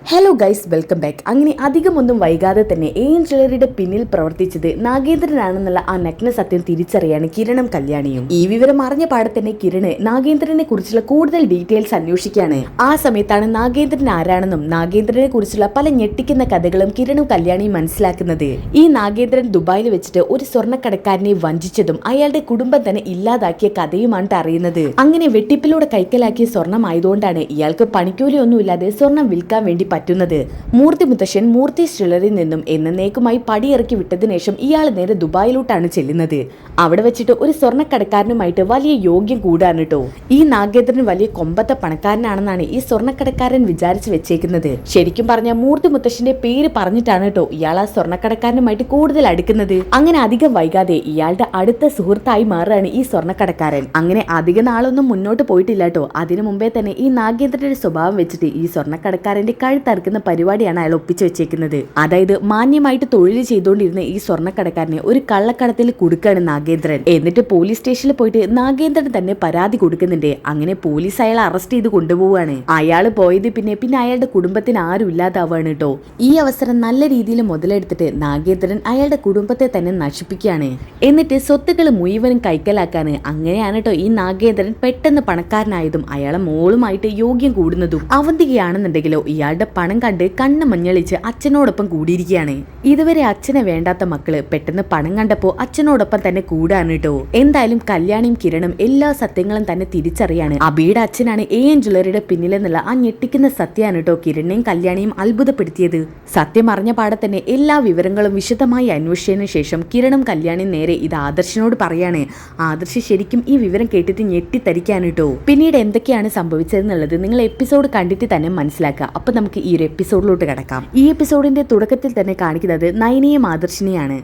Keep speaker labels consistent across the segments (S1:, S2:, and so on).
S1: Hello guys, welcome back. അങ്ങനെ അധികമൊന്നും വൈകാതെ തന്നെ ഏഞ്ചലറിയുടെ പിന്നിൽ പ്രവർത്തിച്ചത് നാഗേന്ദ്രനാണെന്നുള്ള ആ നഗ്ന സത്യം തിരിച്ചറിയാണ് കിരണും കല്യാണിയും. ഈ വിവരം അറിഞ്ഞ പാടെ തന്നെ കിരണ് നാഗേന്ദ്രനെ കുറിച്ചുള്ള കൂടുതൽ ഡീറ്റെയിൽസ് അന്വേഷിക്കുകയാണ്. ആ സമയത്താണ് നാഗേന്ദ്രൻ ആരാണെന്നും നാഗേന്ദ്രനെ കുറിച്ചുള്ള പല ഞെട്ടിക്കുന്ന കഥകളും കിരണും കല്യാണിയും മനസ്സിലാക്കുന്നത്. ഈ നാഗേന്ദ്രൻ ദുബായിൽ വെച്ചിട്ട് ഒരു സ്വർണ്ണക്കടക്കാരനെ വഞ്ചിച്ചതും അയാളുടെ കുടുംബം തന്നെ ഇല്ലാതാക്കിയ കഥയുമാണ് അറിയുന്നത്. അങ്ങനെ വെട്ടിപ്പിലൂടെ കൈക്കലാക്കിയ സ്വർണ്ണമായതുകൊണ്ടാണ് ഇയാൾക്ക് പണിക്കൂലിയൊന്നുമില്ലാതെ സ്വർണം വിൽക്കാൻ വേണ്ടി പറ്റുന്നത്. മൂർത്തി മുത്തശ്ശൻ മൂർത്തി ജ്വല്ലറിയിൽ നിന്നും എന്നേക്കുമായി പടിയിറക്കി വിട്ടതിനു ശേഷം ഇയാൾ നേരെ ദുബായിലോട്ടാണ് ചെല്ലുന്നത്. അവിടെ വെച്ചിട്ട് ഒരു സ്വർണ്ണക്കടക്കാരനുമായിട്ട് വലിയ യോഗ്യം കൂടാണ് കേട്ടോ. ഈ നാഗേന്ദ്രൻ വലിയ കൊമ്പത്തെ പണക്കാരനാണെന്നാണ് ഈ സ്വർണ്ണക്കടക്കാരൻ വിചാരിച്ചു വെച്ചേക്കുന്നത്. ശരിക്കും പറഞ്ഞാൽ മൂർത്തി മുത്തശ്ശന്റെ പേര് പറഞ്ഞിട്ടാണ് കേട്ടോ ഇയാൾ ആ സ്വർണ്ണക്കടക്കാരനുമായിട്ട് കൂടുതൽ അടുക്കുന്നത്. അങ്ങനെ അധികം വൈകാതെ ഇയാളുടെ അടുത്ത സുഹൃത്തായി മാറുകയാണ് ഈ സ്വർണ്ണക്കടക്കാരൻ. അങ്ങനെ അധിക നാളൊന്നും മുന്നോട്ട് പോയിട്ടില്ല കേട്ടോ. അതിനു മുമ്പേ തന്നെ ഈ നാഗേന്ദ്രന്റെ സ്വഭാവം വെച്ചിട്ട് ഈ സ്വർണ്ണക്കടക്കാരന്റെ കഴുത്തറുക്കുന്ന പരിപാടിയാണ് അയാൾ ഒപ്പിച്ചു വെച്ചേക്കുന്നത്. അതായത് മാന്യമായിട്ട് തൊഴിൽ ചെയ്തുകൊണ്ടിരുന്ന ഈ സ്വർണ്ണക്കടക്കാരനെ ഒരു കള്ളക്കടത്തിൽ കൊടുക്കുകയാണ് നാഗേന്ദ്രൻ. എന്നിട്ട് പോലീസ് സ്റ്റേഷനിൽ പോയിട്ട് നാഗേന്ദ്രൻ തന്നെ പരാതി കൊടുക്കുന്നുണ്ട്. അങ്ങനെ പോലീസ് അയാളെ അറസ്റ്റ് ചെയ്ത് കൊണ്ടുപോവാണ്. അയാൾ പോയത് പിന്നെ അയാളുടെ കുടുംബത്തിന് ആരും ഇല്ലാതാവാണ് കേട്ടോ. ഈ അവസരം നല്ല രീതിയിൽ മുതലെടുത്തിട്ട് നാഗേന്ദ്രൻ അയാളുടെ കുടുംബത്തെ തന്നെ നശിപ്പിക്കുകയാണ്. എന്നിട്ട് സ്വത്തുക്കൾ മുഴുവനും കൈക്കലാക്കാണ്. അങ്ങനെയാണ് കേട്ടോ ഈ നാഗേന്ദ്രൻ പെട്ടെന്ന് പണക്കാരനായതും അയാളെ മോളുമായിട്ട് യോഗ്യം കൂടുന്നതും. അവന്തികയാണെന്നുണ്ടെങ്കിലോ ഇയാളുടെ പണം കണ്ട് കണ്ണ് മഞ്ഞളിച്ച് അച്ഛനോടൊപ്പം കൂടിയിരിക്കുകയാണ്. ഇതുവരെ അച്ഛനെ വേണ്ടാത്ത മക്കള് പെട്ടെന്ന് പണം കണ്ടപ്പോ അച്ഛനോടൊപ്പം തന്നെ കൂടാണ് കേട്ടോ. എന്തായാലും കല്യാണിയും കിരണും എല്ലാ സത്യങ്ങളും തന്നെ തിരിച്ചറിയാണ്. അബിയുടെ അച്ഛനാണ് എൻ ജ്വല്ലറിയുടെ പിന്നിലെന്നുള്ള ആ ഞെട്ടിക്കുന്ന സത്യമാണ് കേട്ടോ കിരണിനെയും കല്യാണിയും അത്ഭുതപ്പെടുത്തിയത്. സത്യം അറിഞ്ഞ പാടെ തന്നെ എല്ലാ വിവരങ്ങളും വിശദമായി അന്വേഷിച്ചതിനു ശേഷം കിരണും കല്യാണിയും നേരെ ഇത് ആദർശിനോട് പറയാണ്. ആദർശ് ശരിക്കും ഈ വിവരം കേട്ടിട്ട് ഞെട്ടിത്തരിക്കാണ് കേട്ടോ. പിന്നീട് എന്തൊക്കെയാണ് സംഭവിച്ചതെന്നുള്ളത് നിങ്ങൾ എപ്പിസോഡ് കണ്ടിട്ട് തന്നെ മനസ്സിലാക്കുക. അപ്പൊ നമുക്ക് ഈ ഒരു എപ്പിസോഡിലോട്ട് കിടക്കാം. ഈ എപ്പിസോഡിന്റെ തുടക്കത്തിൽ തന്നെ കാണിക്കുന്നത് നയനയും ആദർശിനെയാണ്.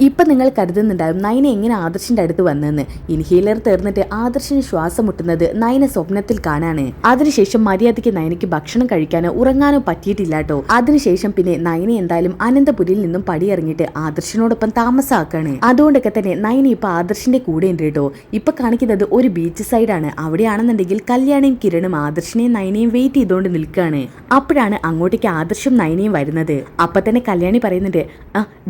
S1: ഇപ്പൊ നിങ്ങൾ കരുതുന്നുണ്ടാവും നയന എങ്ങനെ ആദർശിന്റെ അടുത്ത് വന്നെന്ന്. ഇൻഹീലർ തീർന്നിട്ട് ആദർശിന് ശ്വാസം മുട്ടുന്നത് നയന സ്വപ്നത്തിൽ കാണാണ്. അതിനുശേഷം മര്യാദയ്ക്ക് നയനയ്ക്ക് ഭക്ഷണം കഴിക്കാനോ ഉറങ്ങാനോ പറ്റിയിട്ടില്ല കേട്ടോ. അതിനുശേഷം പിന്നെ നയന എന്തായാലും അനന്തപുരിയിൽ നിന്നും പടിയിറങ്ങിയിട്ട് ആദർശിനോടൊപ്പം താമസാക്കാണ്. അതുകൊണ്ടൊക്കെ തന്നെ നയന ഇപ്പൊ ആദർശിന്റെ കൂടെ ഉണ്ട് കേട്ടോ. ഇപ്പൊ കാണിക്കുന്നത് ഒരു ബീച്ച് സൈഡാണ്. അവിടെയാണെന്നുണ്ടെങ്കിൽ കല്യാണിയും കിരണും ആദർശിനെയും നയനയും വെയിറ്റ് ചെയ്തുകൊണ്ട് നിൽക്കുകയാണ്. അപ്പോഴാണ് അങ്ങോട്ടേക്ക് ആദർശും നയനയും വരുന്നത്. അപ്പൊ തന്നെ കല്യാണി പറയുന്നുണ്ട്,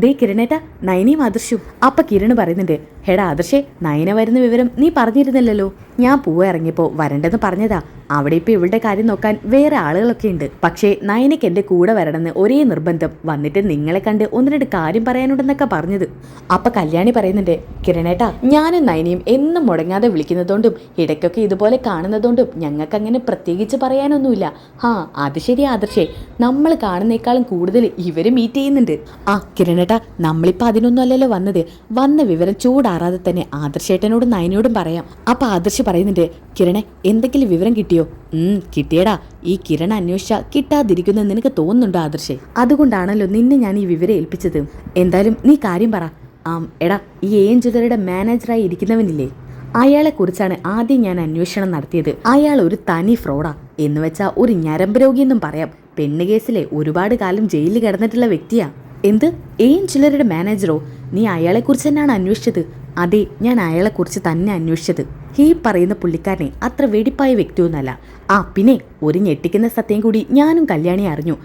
S1: ദേ കിരണേട്ടാ നയനയും ആദർശും. അപ്പൊ കിരണ് പറയുന്നുണ്ട്, ഹെടാ ആദർശേ, നയന വരുന്ന വിവരം നീ പറഞ്ഞിരുന്നില്ലല്ലോ. ഞാൻ പൂവ ഇറങ്ങിയപ്പോ വരണ്ടെന്ന് പറഞ്ഞതാ. അവിടെ ഇപ്പൊ ഇവളുടെ കാര്യം നോക്കാൻ വേറെ ആളുകളൊക്കെ ഉണ്ട്. പക്ഷേ നയനയ്ക്ക് എന്റെ കൂടെ വരണമെന്ന് ഒരേ നിർബന്ധം. വന്നിട്ട് നിങ്ങളെ കണ്ട് ഒന്ന് രണ്ട് കാര്യം പറയാനുണ്ടെന്നൊക്കെ പറഞ്ഞത്. അപ്പൊ കല്യാണി പറയുന്നുണ്ട്, കിരണേട്ടാ ഞാനും നയനയും എന്നും മുടങ്ങാതെ വിളിക്കുന്നതുകൊണ്ടും ഇടയ്ക്കൊക്കെ ഇതുപോലെ കാണുന്നതുകൊണ്ടും ഞങ്ങൾക്ക് അങ്ങനെ പ്രത്യേകിച്ച് പറയാനൊന്നുമില്ല. അത് ശരി ആദർശേ, നമ്മൾ കാണുന്നേക്കാളും കൂടുതൽ ഇവര് മീറ്റ് ചെയ്യുന്നുണ്ട്. കിരണേട്ടാ, നമ്മളിപ്പോ അതിനൊന്നും അല്ലല്ലോ വന്നത്. വന്ന വിവരം ചൂടാറാതെ തന്നെ ആദർശേട്ടനോടും നയനോടും പറയാം. അപ്പൊ ആദർശ് പറയുന്നുണ്ട്, കിരണെ എന്തെങ്കിലും വിവരം കിട്ടിയോ? കിട്ടിയടാ. ഈ കിരൺ അന്വേഷിച്ച കിട്ടാതിരിക്കുന്ന നിനക്ക് തോന്നുന്നുണ്ടോ ആദർശേ? അതുകൊണ്ടാണല്ലോ നിന്നെ ഞാൻ ഈ വിവരം ഏൽപ്പിച്ചത്. എന്തായാലും നീ കാര്യം പറ. എടാ, ഈ എൻ ജ്വല്ലറിയുടെ മാനേജറായി ഇരിക്കുന്നവനില്ലേ, അയാളെ കുറിച്ചാണ് ആദ്യം ഞാൻ അന്വേഷണം നടത്തിയത്. അയാൾ ഒരു തനി ഫ്രോഡാ. എന്ന് വെച്ചാൽ ഒരു ഞരമ്പ് രോഗിയെന്നും പറയാം. പെണ്ണ് കേസിലെ ഒരുപാട് കാലം ജയിലിൽ കിടന്നിട്ടുള്ള വ്യക്തിയാ. എന്ത്, എൻ ജ്വല്ലറിയുടെ മാനേജറോ? നീ അയാളെ കുറിച്ച് തന്നെയാണ് അന്വേഷിച്ചത്? അതെ, ഞാൻ അയാളെ കുറിച്ച് തന്നെ അന്വേഷിച്ചത്. ഈ പറയുന്ന പുള്ളിക്കാരനെ അത്ര വെടിപ്പായ വ്യക്തിയൊന്നല്ല. പിന്നെ ഒരു ഞെട്ടിക്കുന്ന സത്യം കൂടി ഞാനും കല്യാണി അറിഞ്ഞു.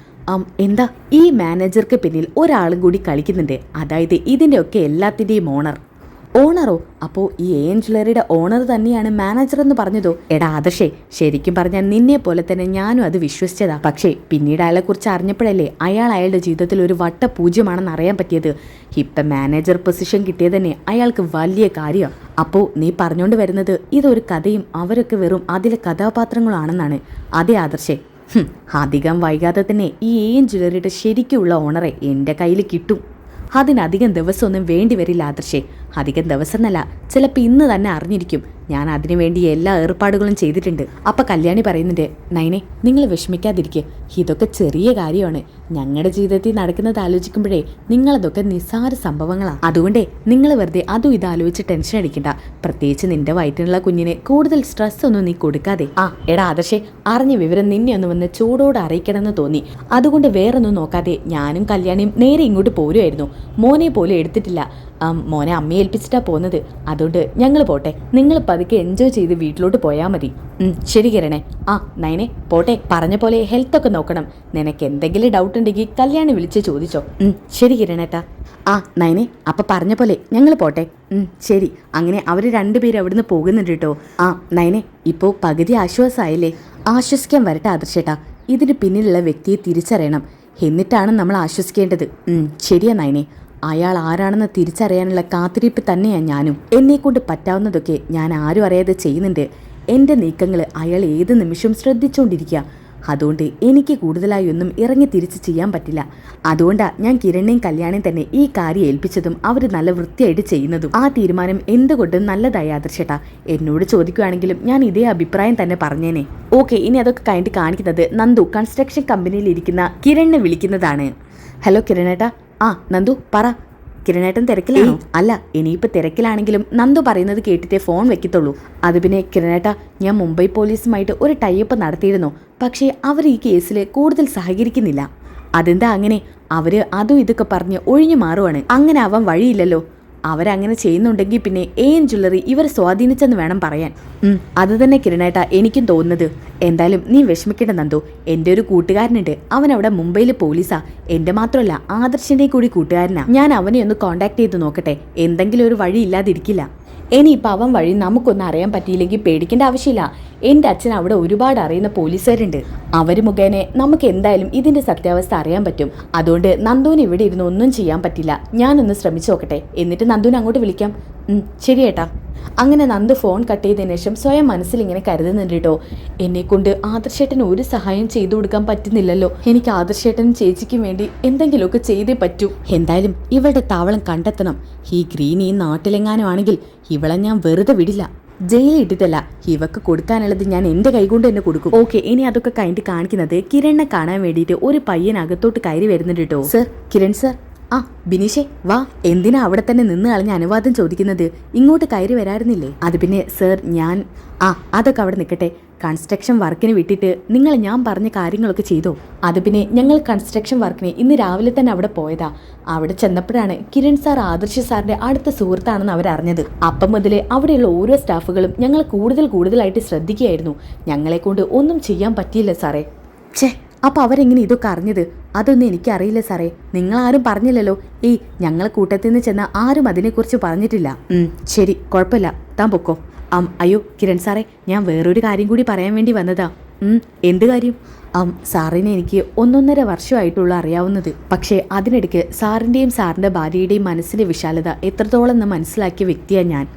S1: എന്താ? ഈ മാനേജർക്ക് പിന്നിൽ ഒരാളും കൂടി കളിക്കുന്നുണ്ട്. അതായത് ഇതിന്റെ ഒക്കെ എല്ലാത്തിന്റെയും ഓണറോ? അപ്പോ ഈ എൻ ജ്വല്ലറിയുടെ ഓണർ തന്നെയാണ് മാനേജർ എന്ന് പറഞ്ഞതോ? എടാ ആദർശേ, ശരിക്കും പറഞ്ഞാൽ നിന്നെ പോലെ തന്നെ ഞാനും അത് വിശ്വസിച്ചതാ. പക്ഷേ പിന്നീട് അയാളെ കുറിച്ച് അറിഞ്ഞപ്പോഴല്ലേ അയാളുടെ ജീവിതത്തിൽ ഒരു വട്ടപൂജ്യമാണെന്ന് അറിയാൻ പറ്റിയത്. ഇപ്പം മാനേജർ പൊസിഷൻ കിട്ടിയത് തന്നെ അയാൾക്ക് വലിയ കാര്യമാണ്. അപ്പോൾ നീ പറഞ്ഞുകൊണ്ട് വരുന്നത് ഇതൊരു കഥയും അവരൊക്കെ വെറും അതിലെ കഥാപാത്രങ്ങളാണെന്നാണ്. അതെ ആദർശേ, അധികം വൈകാതെ തന്നെ ഈ എൻ ജ്വല്ലറിയുടെ ശരിക്കുള്ള ഓണറെ എൻ്റെ കയ്യിൽ കിട്ടും. അതിനധികം ദിവസമൊന്നും വേണ്ടി വരില്ല ആദർശേ. അധികം ദിവസം എന്നല്ല, ചിലപ്പോൾ ഇന്ന് തന്നെ അറിഞ്ഞിരിക്കും. ഞാൻ അതിനുവേണ്ടി എല്ലാ ഏർപ്പാടുകളും ചെയ്തിട്ടുണ്ട്. അപ്പൊ കല്യാണി പറയുന്നുണ്ട്, നയനെ നിങ്ങൾ വിഷമിക്കാതിരിക്കുക. ഇതൊക്കെ ചെറിയ കാര്യമാണ്. ഞങ്ങളുടെ ജീവിതത്തിൽ നടക്കുന്നത് ആലോചിക്കുമ്പോഴേ നിങ്ങളതൊക്കെ നിസ്സാര സംഭവങ്ങളാണ്. അതുകൊണ്ടേ നിങ്ങൾ വെറുതെ അതും ഇതാലോചിച്ച് ടെൻഷൻ അടിക്കണ്ട. പ്രത്യേകിച്ച് നിന്റെ വയറ്റിനുള്ള കുഞ്ഞിനെ കൂടുതൽ സ്ട്രെസ് ഒന്നും നീ കൊടുക്കാതെ. എടാ ആദർശേ, അറിഞ്ഞ വിവരം നിന്നെ ഒന്ന് വന്ന് ചൂടോടെ അറിയിക്കണമെന്ന് തോന്നി. അതുകൊണ്ട് വേറൊന്നും നോക്കാതെ ഞാനും കല്യാണിയും നേരെ ഇങ്ങോട്ട് പോരുമായിരുന്നു. മോനെ പോലും എടുത്തിട്ടില്ല. മോനെ അമ്മയെ ഏൽപ്പിച്ചിട്ടാ പോകുന്നത്. അതുകൊണ്ട് ഞങ്ങൾ പോട്ടെ. നിങ്ങൾ പതുക്കെ എൻജോയ് ചെയ്ത് വീട്ടിലോട്ട് പോയാൽ മതി. ശരി കിരണേ. ആ നയനെ പോട്ടെ, പറഞ്ഞ പോലെ ഹെൽത്ത് ഒക്കെ നോക്കണം. നിനക്ക് എന്തെങ്കിലും ഡൗട്ട് ഉണ്ടെങ്കിൽ കല്യാണി വിളിച്ച് ചോദിച്ചോ. ശരി കിരണേട്ടാ. ആ നയനെ അപ്പൊ പറഞ്ഞ പോലെ ഞങ്ങൾ പോട്ടെ. ശരി. അങ്ങനെ അവർ രണ്ടുപേരും അവിടുന്ന് പോകുന്നുണ്ട് കേട്ടോ. ആ നയനെ ഇപ്പോൾ പകുതി ആശ്വാസമായില്ലേ? ആശ്വസിക്കാൻ വരട്ടെ ആദർശേട്ടാ. ഇതിന് പിന്നിലുള്ള വ്യക്തിയെ തിരിച്ചറിയണം, എന്നിട്ടാണ് നമ്മൾ ആശ്വസിക്കേണ്ടത്. ശരിയാ നയനെ. അയാൾ ആരാണെന്ന് തിരിച്ചറിയാനുള്ള കാത്തിരിപ്പ് തന്നെയാണ് ഞാനും. എന്നെക്കൊണ്ട് പറ്റാവുന്നതൊക്കെ ഞാൻ ആരും അറിയാതെ ചെയ്യുന്നുണ്ട്. എൻ്റെ നീക്കങ്ങൾ അയാൾ ഏത് നിമിഷവും ശ്രദ്ധിച്ചുകൊണ്ടിരിക്കുക. അതുകൊണ്ട് എനിക്ക് കൂടുതലായി ഒന്നും ഇറങ്ങി തിരിച്ച് ചെയ്യാൻ പറ്റില്ല. അതുകൊണ്ടാണ് ഞാൻ കിരണിനെയും കല്യാണിയും തന്നെ ഈ കാര്യം ഏൽപ്പിച്ചതും അവർ നല്ല വൃത്തിയായിട്ട് ചെയ്യുന്നതും. ആ തീരുമാനം എന്തുകൊണ്ടും നല്ലതായി ആദർശേട്ടാ. എന്നോട് ചോദിക്കുകയാണെങ്കിലും ഞാൻ ഇതേ അഭിപ്രായം തന്നെ പറഞ്ഞേനെ. ഓക്കെ, ഇനി അതൊക്കെ കഴിഞ്ഞിട്ട് കാണിക്കുന്നത് നന്ദു കൺസ്ട്രക്ഷൻ കമ്പനിയിൽ ഇരിക്കുന്ന കിരണിനെ വിളിക്കുന്നതാണ്. ഹലോ കിരണേട്ടാ. ആ നന്ദു പറ. കിരണേട്ടൻ തിരക്കിലാണോ? അല്ല, ഇനിയിപ്പോൾ തിരക്കിലാണെങ്കിലും നന്ദു പറയുന്നത് കേട്ടിട്ടേ ഫോൺ വെക്കത്തുള്ളൂ. അത് പിന്നെ കിരണേട്ട, ഞാൻ മുംബൈ പോലീസുമായിട്ട് ഒരു ടൈപ്പ് നടത്തിയിരുന്നു. പക്ഷേ അവർ ഈ കേസിൽ കൂടുതൽ സഹകരിക്കുന്നില്ല. അതെന്താ അങ്ങനെ? അവർ അതും ഇതൊക്കെ പറഞ്ഞ് ഒഴിഞ്ഞു മാറുവാണ്. അങ്ങനെ ആവാൻ വഴിയില്ലല്ലോ. അവരങ്ങനെ ചെയ്യുന്നുണ്ടെങ്കിൽ പിന്നെ എൻ ജ്വല്ലറി ഇവർ സ്വാധീനിച്ചെന്ന് വേണം പറയാൻ. അത് തന്നെ കിരണേട്ട എനിക്കും തോന്നുന്നത്. എന്തായാലും നീ വിഷമിക്കേണ്ട നന്ദു. എൻ്റെ ഒരു കൂട്ടുകാരനുണ്ട്, അവൻ അവിടെ മുംബൈയിൽ പോലീസാ. എൻ്റെ മാത്രമല്ല ആദർശിൻ്റെ കൂടി കൂട്ടുകാരനാ. ഞാൻ അവനെ ഒന്ന് കോണ്ടാക്ട് ചെയ്ത് നോക്കട്ടെ. എന്തെങ്കിലും ഒരു വഴി ഇല്ലാതിരിക്കില്ല. ഇനിയിപ്പോൾ അവൻ വഴി നമുക്കൊന്നും അറിയാൻ പറ്റിയില്ലെങ്കിൽ പേടിക്കേണ്ട ആവശ്യമില്ല. എൻ്റെ അച്ഛൻ അവിടെ ഒരുപാട് അറിയുന്ന പോലീസുകാരുണ്ട്. അവർ മുഖേന നമുക്ക് എന്തായാലും ഇതിൻ്റെ സത്യാവസ്ഥ അറിയാൻ പറ്റും. അതുകൊണ്ട് നന്ദുവിന് ഇവിടെ ഇരുന്ന് ഒന്നും ചെയ്യാൻ പറ്റില്ല. ഞാനൊന്ന് ശ്രമിച്ചു നോക്കട്ടെ, എന്നിട്ട് നന്ദുവിനെ അങ്ങോട്ട് വിളിക്കാം. ശരി ഏട്ടാ. അങ്ങനെ നന്ദു ഫോൺ കട്ട് ചെയ്തതിനു ശേഷം സ്വയം മനസ്സിൽ ഇങ്ങനെ കരുതുന്നുണ്ട് കേട്ടോ. എന്നെക്കൊണ്ട് ആദർശേട്ടന് ഒരു സഹായം ചെയ്തു കൊടുക്കാൻ പറ്റുന്നില്ലല്ലോ. എനിക്ക് ആദർശേട്ടനും ചേച്ചിക്കും വേണ്ടി എന്തെങ്കിലുമൊക്കെ ചെയ്തേ പറ്റൂ. എന്തായാലും ഇവളുടെ താവളം കണ്ടെത്തണം. ഈ ഗ്രീൻ ഈ നാട്ടിലെങ്ങാനും ആണെങ്കിൽ ഇവളെ ഞാൻ വെറുതെ വിടില്ല. ജയിലിൽ ഇട്ടിട്ടല്ല, ഇവക്ക് കൊടുക്കാനുള്ളത് ഞാൻ എൻ്റെ കൈകൊണ്ട് തന്നെ കൊടുക്കും. ഓക്കെ, ഇനി അതൊക്കെ കഴിഞ്ഞിട്ട് കാണിക്കുന്നത് കിരണിനെ കാണാൻ വേണ്ടിയിട്ട് ഒരു പയ്യൻ അകത്തോട്ട് കയറി വരുന്നുണ്ട് കേട്ടോ. Sir, Kiran sir. ആ ബിനീഷേ വാ. എന്തിനാ അവിടെ തന്നെ നിന്ന് കളഞ്ഞ അനുവാദം ചോദിക്കുന്നത്? ഇങ്ങോട്ട് കയറി വരാറുന്നില്ലേ? അത് പിന്നെ സർ ഞാൻ അതൊക്കെ അവിടെ നിൽക്കട്ടെ. കൺസ്ട്രക്ഷൻ വർക്കിന് വിട്ടിട്ട് നിങ്ങൾ ഞാൻ പറഞ്ഞ കാര്യങ്ങളൊക്കെ ചെയ്തോ? അത് പിന്നെ ഞങ്ങൾ കൺസ്ട്രക്ഷൻ വർക്കിന് ഇന്ന് രാവിലെ തന്നെ അവിടെ പോയതാ. അവിടെ ചെന്നപ്പോഴാണ് കിരൺ സാർ ആദർശ് സാറിന്റെ അടുത്ത സുഹൃത്താണെന്ന് അവരറിഞ്ഞത്. അപ്പം മുതൽ അവിടെയുള്ള ഓരോ സ്റ്റാഫുകളും ഞങ്ങൾ കൂടുതലായിട്ട് ശ്രദ്ധിക്കുകയായിരുന്നു. ഞങ്ങളെ കൊണ്ട് ഒന്നും ചെയ്യാൻ പറ്റിയില്ല സാറേ. ഛേ, അപ്പോൾ അവരെങ്ങനെ ഇതൊക്കെ അറിഞ്ഞത്? അതൊന്നും എനിക്കറിയില്ല സാറേ. നിങ്ങളാരും പറഞ്ഞില്ലല്ലോ. ഞങ്ങൾ കൂട്ടത്തിൽ നിന്ന് ചെന്ന ആരും അതിനെക്കുറിച്ച് പറഞ്ഞിട്ടില്ല. ശരി, കുഴപ്പമില്ല, താൻ പൊക്കോ. അയ്യോ കിരൺ സാറേ, ഞാൻ വേറൊരു കാര്യം കൂടി പറയാൻ വേണ്ടി വന്നതാ. എന്ത് കാര്യം? സാറിനെ എനിക്ക് 1.5 വർഷമായിട്ടുള്ള അറിയാവുന്നത്. പക്ഷേ അതിനിടയ്ക്ക് സാറിൻ്റെയും സാറിൻ്റെ ഭാര്യയുടെയും മനസ്സിലെ വിശാലത എത്രത്തോളം എന്ന് മനസ്സിലാക്കിയ വ്യക്തിയാണ് ഞാൻ.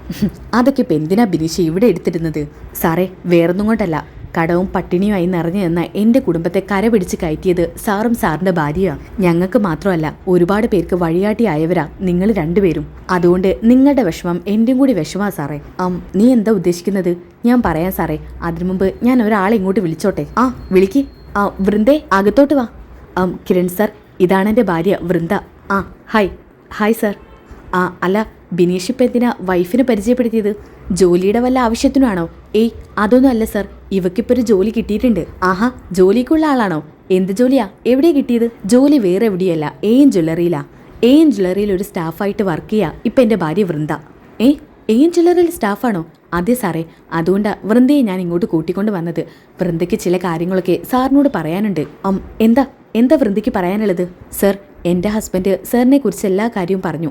S1: അതൊക്കെ ഇപ്പം എന്തിനാ ബിനീഷ് ഇവിടെ എടുത്തിരുന്നത്? സാറേ, വേറൊന്നും കൊണ്ടല്ല. കടവും പട്ടിണിയുമായി നിറഞ്ഞു നിന്ന എൻ്റെ കുടുംബത്തെ കരപിടിച്ച് കയറ്റിയത് സാറും സാറിൻ്റെ ഭാര്യയാണ്. ഞങ്ങൾക്ക് മാത്രമല്ല, ഒരുപാട് പേർക്ക് വഴികാട്ടിയായവരാ നിങ്ങൾ രണ്ടുപേരും. അതുകൊണ്ട് നിങ്ങളുടെ വിഷമം എൻ്റെയും കൂടി വിഷമാ സാറേ. നീ എന്താ ഉദ്ദേശിക്കുന്നത്? ഞാൻ പറയാം സാറേ. അതിനു മുമ്പ് ഞാൻ ഒരാളെ ഇങ്ങോട്ട് വിളിച്ചോട്ടെ? വിളിക്ക്. വൃന്ദേ, അകത്തോട്ട് വാ. കിരൺ സാർ, ഇതാണ് എൻ്റെ ഭാര്യ വൃന്ദ. Hi sir. അല്ല, ബിനീഷ് ഇപ്പം എന്തിനാ വൈഫിനെ പരിചയപ്പെടുത്തിയത്? ജോലിയുടെ വല്ല ആവശ്യത്തിനാണോ? അതൊന്നും അല്ല സാർ, ഇവക്കിപ്പോൾ ഒരു ജോലി കിട്ടിയിട്ടുണ്ട്. ആഹാ, ജോലിക്കുള്ള ആളാണോ? എന്ത് ജോലിയാ? എവിടെയാ കിട്ടിയത്? ജോലി വേറെ എവിടെയല്ല, എൻ ജ്വല്ലറിയിലാ. എൻ ജ്വല്ലറിയിൽ ഒരു സ്റ്റാഫായിട്ട് വർക്ക് ചെയ്യാ ഇപ്പം എൻ്റെ ഭാര്യ വൃന്ദ. എൻ ജ്വല്ലറിയിൽ സ്റ്റാഫാണോ? അതെ സാറേ. അതുകൊണ്ടാണ് വൃന്ദയെ ഞാൻ ഇങ്ങോട്ട് കൂട്ടിക്കൊണ്ട് വന്നത്. വൃന്ദയ്ക്ക് ചില കാര്യങ്ങളൊക്കെ സാറിനോട് പറയാനുണ്ട്. എന്താ വൃന്ദയ്ക്ക് പറയാനുള്ളത്? സർ, എൻ്റെ ഹസ്ബൻഡ് സാറിനെ കുറിച്ച് എല്ലാ കാര്യവും പറഞ്ഞു.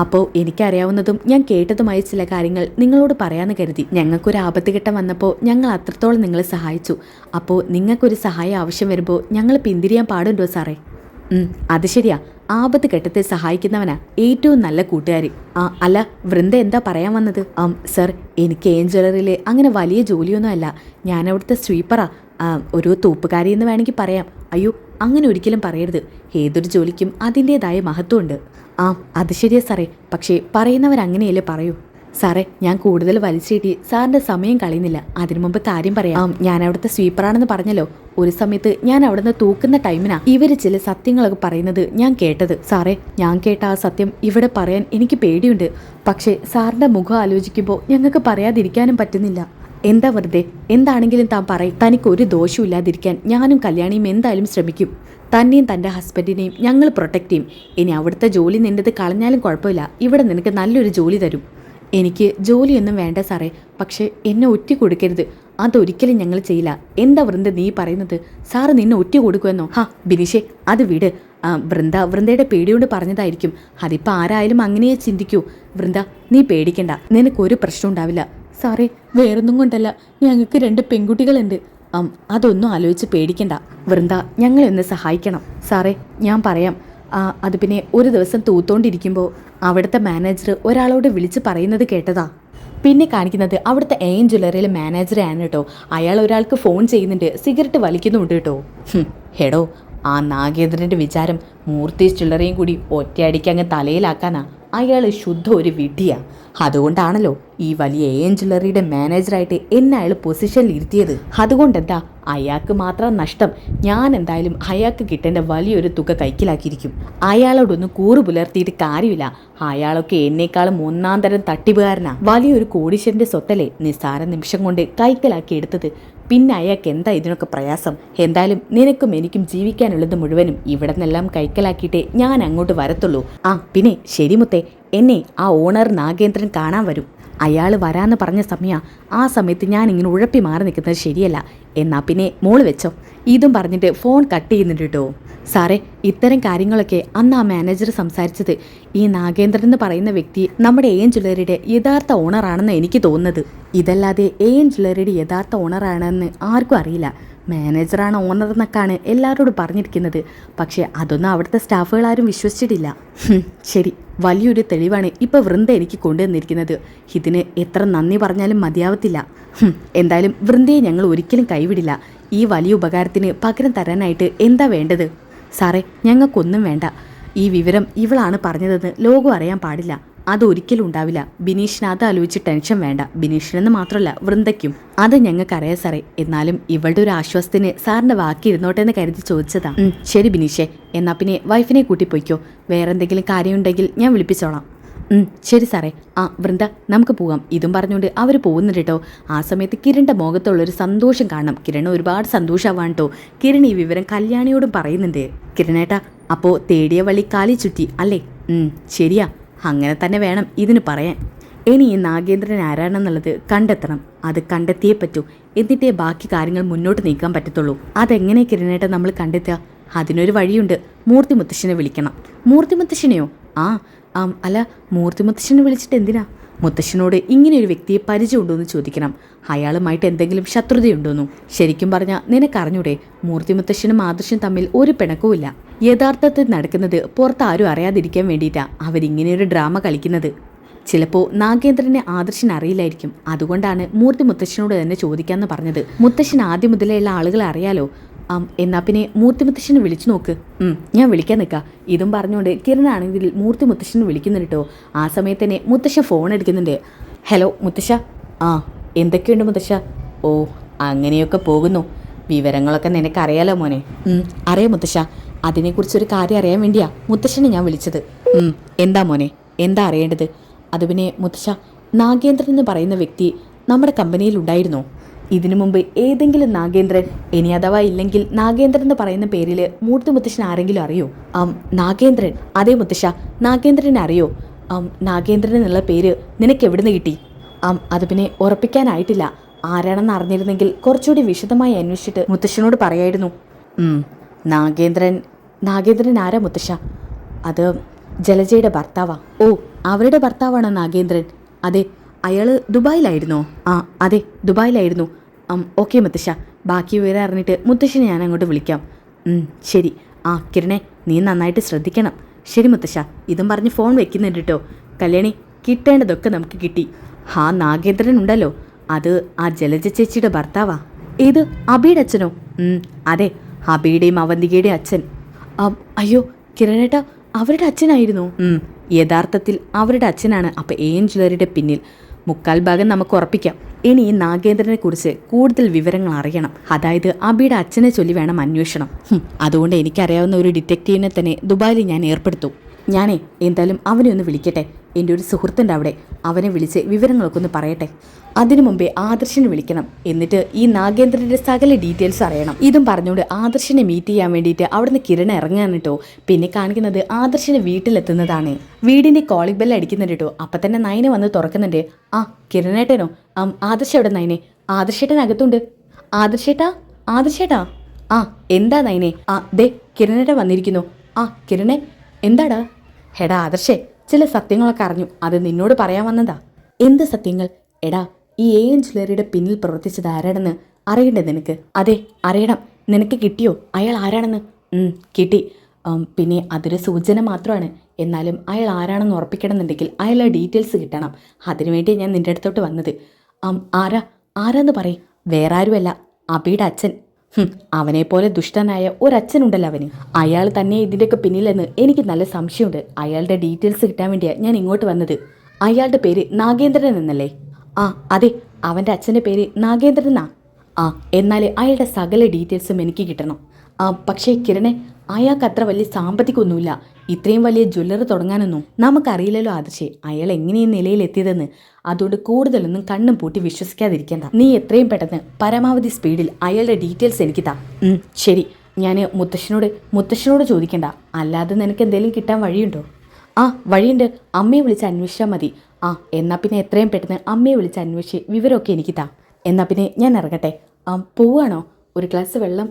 S1: അപ്പോൾ എനിക്കറിയാവുന്നതും ഞാൻ കേട്ടതുമായ ചില കാര്യങ്ങൾ നിങ്ങളോട് പറയാമെന്ന് കരുതി. ഞങ്ങൾക്കൊരു ആപത്തുഘട്ടം വന്നപ്പോൾ ഞങ്ങൾ അത്രത്തോളം നിങ്ങളെ സഹായിച്ചു. അപ്പോൾ നിങ്ങൾക്കൊരു സഹായം ആവശ്യം വരുമ്പോൾ ഞങ്ങൾ പിന്തിരിയാൻ പാടുണ്ടോ സാറേ? അത് ശരിയാ. ആപത്ത് ഘട്ടത്തെ സഹായിക്കുന്നവനാ ഏറ്റവും നല്ല കൂട്ടുകാർ. അല്ല, വൃന്ദ എന്താ പറയാൻ വന്നത്? സർ, എനിക്ക് എൻ ജ്വല്ലറിയിലെ അങ്ങനെ വലിയ ജോലിയൊന്നും അല്ല. ഞാൻ അവിടുത്തെ സ്വീപ്പറാ. ഒരു തൂപ്പുകാരി എന്ന് വേണമെങ്കിൽ പറയാം. അയ്യോ, അങ്ങനെ ഒരിക്കലും പറയരുത്. ഏതൊരു ജോലിക്കും അതിൻ്റേതായ മഹത്വമുണ്ട്. അത് ശരിയാ സാറേ. പക്ഷേ പറയുന്നവരങ്ങനെയല്ലേ പറയൂ. സാറേ, ഞാൻ കൂടുതൽ വലിച്ചേറ്റി സാറിൻ്റെ സമയം കളയുന്നില്ല. അതിനു മുമ്പ് കാര്യം പറയാം. ഞാൻ അവിടുത്തെ സ്വീപ്പറാണെന്ന് പറഞ്ഞല്ലോ. ഒരു സമയത്ത് ഞാൻ അവിടുന്ന് തൂക്കുന്ന ടൈമിനാ ഇവർ ചില സത്യങ്ങളൊക്കെ പറയുന്നത് ഞാൻ കേട്ടത്. സാറേ, ഞാൻ കേട്ട ആ സത്യം ഇവിടെ പറയാൻ എനിക്ക് പേടിയുണ്ട്. പക്ഷേ സാറിൻ്റെ മുഖം ആലോചിക്കുമ്പോൾ ഞങ്ങൾക്ക് പറയാതിരിക്കാനും പറ്റുന്നില്ല. എന്താ വെറുതെ? എന്താണെങ്കിലും താൻ പറയും. തനിക്കൊരു ദോഷവും ഇല്ലാതിരിക്കാൻ ഞാനും കല്യാണിയും എന്തായാലും ശ്രമിക്കും. തന്നെയും തൻ്റെ ഹസ്ബൻഡിനെയും ഞങ്ങൾ പ്രൊട്ടക്റ്റ് ചെയ്യും. ഇനി അവിടുത്തെ ജോലി നിൻ്റെത് കളഞ്ഞാലും കുഴപ്പമില്ല. ഇവിടെ നിനക്ക് നല്ലൊരു ജോലി തരും. എനിക്ക് ജോലിയൊന്നും വേണ്ട സാറേ, പക്ഷേ എന്നെ ഒറ്റ കൊടുക്കരുത്. അതൊരിക്കലും ഞങ്ങൾ ചെയ്യില്ല. എന്താ വൃന്ദ നീ പറയുന്നത്? സാറ് നിന്നെ ഒറ്റ കൊടുക്കുമെന്നോ? ബിനീഷേ, അത് വിട്. വൃന്ദയുടെ പേടിയോട് പറഞ്ഞതായിരിക്കും. അതിപ്പോൾ ആരായാലും അങ്ങനെയേ ചിന്തിക്കൂ. വൃന്ദ, നീ പേടിക്കണ്ട, നിനക്കൊരു പ്രശ്നം ഉണ്ടാവില്ല. സാറേ, വേറൊന്നും കൊണ്ടല്ല, ഞങ്ങൾക്ക് 2 പെൺകുട്ടികളുണ്ട്. അതൊന്നും ആലോചിച്ച് പേടിക്കണ്ട. വൃന്ദ, ഞങ്ങളെന്ന് സഹായിക്കണം. സാറേ, ഞാൻ പറയാം. അത് പിന്നെ ഒരു ദിവസം തൂത്തോണ്ടിരിക്കുമ്പോൾ അവിടുത്തെ മാനേജർ ഒരാളോട് വിളിച്ച് പറയുന്നത് കേട്ടതാ. പിന്നെ കാണിക്കുന്നത് അവിടുത്തെ എയിം ജ്വല്ലറിയിലെ മാനേജറാണ് കേട്ടോ. അയാൾ ഒരാൾക്ക് ഫോൺ ചെയ്യുന്നുണ്ട്, സിഗരറ്റ് വലിക്കുന്നുണ്ട് കേട്ടോ. ഹെടോ, ആ നാഗേന്ദ്രൻ്റെ വിചാരം മൂർത്തീസ് ജ്വല്ലറിയും കൂടി ഒറ്റയടിക്ക് അങ്ങ് തലയിലാക്കാനാ. അയാൾ ശുദ്ധ ഒരു വിഡ്ഢിയാ. അതുകൊണ്ടാണല്ലോ ഈ വലിയ എയിം ജ്വല്ലറിയുടെ മാനേജറായിട്ട് എന്നെ അയാൾ പൊസിഷനിൽ ഇരുത്തിയത്. അതുകൊണ്ടെന്താ, അയാൾക്ക് മാത്രം നഷ്ടം. ഞാൻ എന്തായാലും അയാൾക്ക് കിട്ടേണ്ട വലിയൊരു തുക കൈക്കലാക്കിയിരിക്കും. അയാളോടൊന്നും കൂറു പുലർത്തിയിട്ട് കാര്യമില്ല. അയാളൊക്കെ എന്നേക്കാളും 1-ാം തരം തട്ടിപ്പുകാരനാ. വലിയൊരു കോടീശ്വരൻ്റെ സ്വത്തല്ലേ നിസ്സാര നിമിഷം കൊണ്ട് കൈക്കലാക്കി എടുത്തത്. പിന്നെ അയാൾക്ക് എന്താ ഇതിനൊക്കെ പ്രയാസം? എന്തായാലും നിനക്കും എനിക്കും ജീവിക്കാനുള്ളത് മുഴുവനും ഇവിടെ നിന്നെല്ലാം കൈക്കലാക്കിയിട്ടേ ഞാൻ അങ്ങോട്ട് വരത്തുള്ളൂ. പിന്നെ ശരി മുത്തേ, എന്നെ ആ ഓണർ നാഗേന്ദ്രൻ കാണാൻ വരും. അയാൾ വരാമെന്ന് പറഞ്ഞ ആ സമയത്ത് ഞാൻ ഇങ്ങനെ ഉഴപ്പി മാറി നിൽക്കുന്നത് ശരിയല്ല. എന്നാ പിന്നെ മോള് വെച്ചോ. ഇതും പറഞ്ഞിട്ട് ഫോൺ കട്ട് ചെയ്യുന്നുണ്ട് കേട്ടോ. സാറേ, ഇത്തരം കാര്യങ്ങളൊക്കെ അന്ന് ആ മാനേജർ സംസാരിച്ചത് ഈ നാഗേന്ദ്രൻ എന്ന് പറയുന്ന വ്യക്തി നമ്മുടെ എയിം ജ്വല്ലറിയുടെ യഥാർത്ഥ ഓണറാണെന്ന് എനിക്ക് തോന്നുന്നത്. ഇതല്ലാതെ എയിം ജ്വല്ലറിയുടെ യഥാർത്ഥ ഓണറാണെന്ന് ആർക്കും അറിയില്ല. മാനേജറാണ് ഓണർ എന്നൊക്കെയാണ് എല്ലാവരോടും പറഞ്ഞിരിക്കുന്നത്. പക്ഷേ അതൊന്നും അവിടുത്തെ സ്റ്റാഫുകളാരും വിശ്വസിച്ചിട്ടില്ല. ശരി, വലിയൊരു തെളിവാണ് ഇപ്പോൾ വൃന്ദ എനിക്ക് കൊണ്ടുവന്നിരിക്കുന്നത്. ഇതിന് എത്ര നന്ദി പറഞ്ഞാലും മതിയാവത്തില്ല. എന്തായാലും വൃന്ദയെ ഞങ്ങൾ ഒരിക്കലും കൈവിടില്ല. ഈ വലിയ ഉപകാരത്തിന് പകരം തരാനായിട്ട് എന്താ വേണ്ടത്? സാറേ, ഞങ്ങൾക്കൊന്നും വേണ്ട. ഈ വിവരം ഇവളാണ് പറഞ്ഞതെന്ന് ലോകം അറിയാൻ പാടില്ല. അതൊരിക്കലും ഉണ്ടാവില്ല. ബിനീഷിന് അത് ആലോചിച്ച് ടെൻഷൻ വേണ്ട. ബിനീഷിനെന്ന് മാത്രമല്ല, വൃന്ദയ്ക്കും. അത് ഞങ്ങൾക്കറിയാം സാറേ. എന്നാലും ഇവളുടെ ഒരു ആശ്വാസത്തിന് സാറിൻ്റെ വാക്കി ഇരുന്നോട്ടെ എന്ന് കരുതി ചോദിച്ചതാ. ശരി ബിനീഷേ, എന്നാൽ പിന്നെ വൈഫിനെ കൂട്ടിപ്പോയിക്കോ. വേറെ എന്തെങ്കിലും കാര്യമുണ്ടെങ്കിൽ ഞാൻ വിളിപ്പിച്ചോളാം. ശരി സാറേ. വൃന്ദ, നമുക്ക് പോകാം. ഇതും പറഞ്ഞുകൊണ്ട് അവർ പോകുന്നുണ്ട് കേട്ടോ. ആ സമയത്ത് കിരണിൻ്റെ മുഖത്തുള്ളൊരു സന്തോഷം കാണണം. കിരൺ ഒരുപാട് സന്തോഷമാവാണ് കേട്ടോ. കിരൺ ഈ വിവരം കല്യാണിയോടും പറയുന്നുണ്ട്. കിരണേട്ടാ, അപ്പോൾ തേടിയ വഴി കാലി ചുറ്റി അല്ലേ? ശരിയാ, അങ്ങനെ തന്നെ വേണം ഇതിന് പറയാൻ. ഇനി ഈ നാഗേന്ദ്രൻ ആരാണെന്നുള്ളത് കണ്ടെത്തണം. അത് കണ്ടെത്തിയേ പറ്റൂ. എന്നിട്ടേ ബാക്കി കാര്യങ്ങൾ മുന്നോട്ട് നീക്കാൻ പറ്റത്തുള്ളൂ. അതെങ്ങനെ കിരണേട്ട നമ്മൾ കണ്ടെത്തുക? അതിനൊരു വഴിയുണ്ട്. മൂർത്തി മുത്തശ്ശനെ വിളിക്കണം. മൂർത്തി മുത്തശ്ശനെയോ? അല്ല, മൂർത്തി മുത്തശ്ശനെ വിളിച്ചിട്ട് എന്തിനാ? മുത്തശ്ശനോട് ഇങ്ങനെ ഒരു വ്യക്തിയെ പരിചയമുണ്ടോ എന്ന് ചോദിക്കണം. അയാളുമായിട്ട് എന്തെങ്കിലും ശത്രുതയുണ്ടോന്നു. ശരിക്കും പറഞ്ഞാൽ നിനക്കറിഞ്ഞൂടെ, മൂർത്തി മുത്തശ്ശനും ആദർശനും തമ്മിൽ ഒരു പിണക്കവുമില്ല. യഥാർത്ഥത്തിൽ നടക്കുന്നത് പുറത്ത് ആരും അറിയാതിരിക്കാൻ വേണ്ടിയിട്ടാണ് അവരിങ്ങനെയൊരു ഡ്രാമ കളിക്കുന്നത്. ചിലപ്പോൾ നാഗേന്ദ്രനെ ആദർശൻ അറിയില്ലായിരിക്കും. അതുകൊണ്ടാണ് മൂർത്തി മുത്തശ്ശനോട് തന്നെ ചോദിക്കാമെന്ന് പറഞ്ഞത്. മുത്തശ്ശൻ ആദ്യം മുതലുള്ള ആളുകളെ അറിയാലോ. എന്നാ പിന്നെ മൂർത്തി മുത്തശ്ശനെ വിളിച്ചു നോക്ക്. ഞാൻ വിളിക്കാൻ നിൽക്കാം. ഇതും പറഞ്ഞുകൊണ്ട് കിരണാണെങ്കിൽ മൂർത്തി മുത്തശ്ശനെ വിളിക്കുന്നുണ്ട് കേട്ടോ. ആ സമയത്ത് തന്നെ മുത്തശ്ശൻ ഫോൺ എടുക്കുന്നുണ്ട്. ഹലോ മുത്തശ്ശ. എന്തൊക്കെയുണ്ട് മുത്തശ്ശ? ഓ, അങ്ങനെയൊക്കെ പോകുന്നു. വിവരങ്ങളൊക്കെ നിനക്കറിയാലോ മോനെ. അറിയാം മുത്തശ്ശ. അതിനെക്കുറിച്ചൊരു കാര്യം അറിയാൻ വേണ്ടിയാ മുത്തശ്ശനെ ഞാൻ വിളിച്ചത്. എന്താ മോനെ, എന്താ അറിയേണ്ടത്? അത് പിന്നെ മുത്തശ്ശ, നാഗേന്ദ്രൻ എന്ന് പറയുന്ന വ്യക്തി നമ്മുടെ കമ്പനിയിൽ ഉണ്ടായിരുന്നോ? ഇതിനു മുമ്പ് ഏതെങ്കിലും നാഗേന്ദ്രൻ, ഇനി അഥവാ ഇല്ലെങ്കിൽ നാഗേന്ദ്രൻ എന്ന് പറയുന്ന പേരിൽ മൂർത്തി മുത്തശ്ശൻ ആരെങ്കിലും അറിയോ? നാഗേന്ദ്രൻ. അതേ മുത്തശ്ശ, നാഗേന്ദ്രനെ അറിയോ? നാഗേന്ദ്രൻ എന്നുള്ള പേര് നിനക്ക് എവിടുന്ന് കിട്ടി? അത് പിന്നെ ഉറപ്പിക്കാനായിട്ടില്ല. ആരാണെന്ന് അറിഞ്ഞിരുന്നെങ്കിൽ കുറച്ചുകൂടി വിശദമായി അന്വേഷിച്ചിട്ട് മുത്തശ്ശനോട് പറയായിരുന്നു. നാഗേന്ദ്രൻ ആരാ മുത്തശ്ശ? അത് ജലജയുടെ ഭർത്താവാ. ഓ, അവരുടെ ഭർത്താവാണോ നാഗേന്ദ്രൻ? അതെ. അയാൾ ദുബായിലായിരുന്നോ? അതെ, ദുബായിലായിരുന്നു. ഓക്കെ മുത്തശ്ശ, ബാക്കി വിവരം അറിഞ്ഞിട്ട് മുത്തശ്ശനെ ഞാൻ അങ്ങോട്ട് വിളിക്കാം. ശരി. കിരണേ, നീ നന്നായിട്ട് ശ്രദ്ധിക്കണം. ശരി മുത്തശ്ശ. ഇതും പറഞ്ഞ് ഫോൺ വെക്കുന്നുണ്ട് കേട്ടോ. കല്യാണി, കിട്ടേണ്ടതൊക്കെ നമുക്ക് കിട്ടി. നാഗേന്ദ്രൻ ഉണ്ടല്ലോ, അത് ആ ജലജ ചേച്ചിയുടെ ഭർത്താവാ. ഏത്, അബിയുടെ അച്ഛനോ? അതെ, അബിയുടെയും അവന്തികയുടെയും അച്ഛൻ. അയ്യോ കിരണേട്ടാ, അവരുടെ അച്ഛനായിരുന്നു. യഥാർത്ഥത്തിൽ അവരുടെ അച്ഛനാണ് അപ്പോൾ എയിം ജ്വല്ലറിയുടെ പിന്നിൽ. 3/4 ഭാഗം നമുക്ക് ഉറപ്പിക്കാം. ഇനി ഈ നാഗേന്ദ്രനെ കുറിച്ച് കൂടുതൽ വിവരങ്ങൾ അറിയണം. അതായത് അബിയുടെ അച്ഛനെ ചൊല്ലി വേണം അന്വേഷണം. അതുകൊണ്ട് എനിക്കറിയാവുന്ന ഒരു ഡിറ്റക്റ്റീവിനെ തന്നെ ദുബായിൽ ഞാൻ ഏർപ്പെടുത്തും. ഞാനേ എന്തായാലും അവനെ ഒന്ന് വിളിക്കട്ടെ. എൻ്റെ ഒരു സുഹൃത്തുണ്ട് അവിടെ, അവനെ വിളിച്ച് വിവരങ്ങളൊക്കെ ഒന്ന് പറയട്ടെ. അതിനു മുമ്പേ ആദർശിനെ വിളിക്കണം, എന്നിട്ട് ഈ നാഗേന്ദ്രൻ്റെ സകല ഡീറ്റെയിൽസ് അറിയണം. ഇതും പറഞ്ഞുകൊണ്ട് ആദർശിനെ മീറ്റ് ചെയ്യാൻ വേണ്ടിയിട്ട് അവിടുന്ന് കിരൺ ഇറങ്ങാൻ കേട്ടോ. പിന്നെ കാണിക്കുന്നത് ആദർശിനെ വീട്ടിലെത്തുന്നതാണ്. വീടിൻ്റെ കോളിംഗ് ബെല്ല് അടിക്കുന്നുണ്ട് കേട്ടോ. അപ്പം തന്നെ നയന വന്ന് തുറക്കുന്നുണ്ട്. ആ കിരണേട്ടനോ? ആദർശ് എവിടെ നയനെ? ആദർശേട്ടൻ അകത്തുണ്ട്. ആദർശേട്ടാ. ആ എന്താ നയനെ? ദേ കിരണേട്ടൻ വന്നിരിക്കുന്നു. കിരണേ എന്താടാ? എടാ ആദർശേ, ചില സത്യങ്ങളൊക്കെ അറിഞ്ഞു, അത് നിന്നോട് പറയാൻ വന്നതാ. എന്ത് സത്യങ്ങൾ? എടാ, ഈ AN ജ്വല്ലറിയുടെ പിന്നിൽ പ്രവർത്തിച്ചത് ആരാണെന്ന് അറിയണ്ടേ നിനക്ക്? അതെ അറിയണം. നിനക്ക് കിട്ടിയോ അയാൾ ആരാണെന്ന്? കിട്ടി. പിന്നെ അതൊരു സൂചന മാത്രമാണ്. എന്നാലും അയാൾ ആരാണെന്ന് ഉറപ്പിക്കണമെന്നുണ്ടെങ്കിൽ അയാളുടെ ഡീറ്റെയിൽസ് കിട്ടണം. അതിനുവേണ്ടി ഞാൻ നിൻ്റെ അടുത്തോട്ട് വന്നത്. ആരാന്ന് പറയും. വേറെ ആരുമല്ല, അബിയുടെ അച്ഛൻ. അവനെപ്പോലെ ദുഷ്ടനായ ഒരച്ഛനുണ്ടല്ലോ അവന്. അയാൾ തന്നെ ഇതിൻ്റെയൊക്കെ പിന്നിലെന്ന് എനിക്ക് നല്ല സംശയമുണ്ട്. അയാളുടെ ഡീറ്റെയിൽസ് കിട്ടാൻ വേണ്ടിയാണ് ഞാൻ ഇങ്ങോട്ട് വന്നത്. അയാളുടെ പേര് നാഗേന്ദ്രൻ എന്നല്ലേ? അതെ, അവൻ്റെ അച്ഛൻ്റെ പേര് നാഗേന്ദ്രനാ. എന്നാൽ അയാളുടെ സകല ഡീറ്റെയിൽസും എനിക്ക് കിട്ടണം. പക്ഷേ കിരണെ, അയാൾക്ക് അത്ര വലിയ സാമ്പത്തികമൊന്നുമില്ല. ഇത്രയും വലിയ ജ്വല്ലറി തുടങ്ങാനൊന്നും നമുക്കറിയില്ലല്ലോ ആദർശേ, അയാൾ എങ്ങനെ ഈ നിലയിലെത്തിയതെന്ന്. അതുകൊണ്ട് കൂടുതലൊന്നും കണ്ണും പൂട്ടി വിശ്വസിക്കാതിരിക്കേണ്ട. നീ എത്രയും പെട്ടെന്ന് പരമാവധി സ്പീഡിൽ അയാളുടെ ഡീറ്റെയിൽസ് എനിക്ക് താ. ശരി, ഞാൻ മുത്തശ്ശനോട് ചോദിക്കണ്ട. അല്ലാതെ നിനക്ക് എന്തെങ്കിലും കിട്ടാൻ വഴിയുണ്ടോ? വഴിയുണ്ട്. അമ്മയെ വിളിച്ച് അന്വേഷിച്ചാൽ മതി. എന്നാൽ പിന്നെ എത്രയും പെട്ടെന്ന് അമ്മയെ വിളിച്ച് അന്വേഷിച്ച് വിവരമൊക്കെ എനിക്ക് താ. എന്നാൽ പിന്നെ ഞാൻ ഇറങ്ങട്ടെ. പോവാണോ? ഒരു ഗ്ലാസ് വെള്ളം?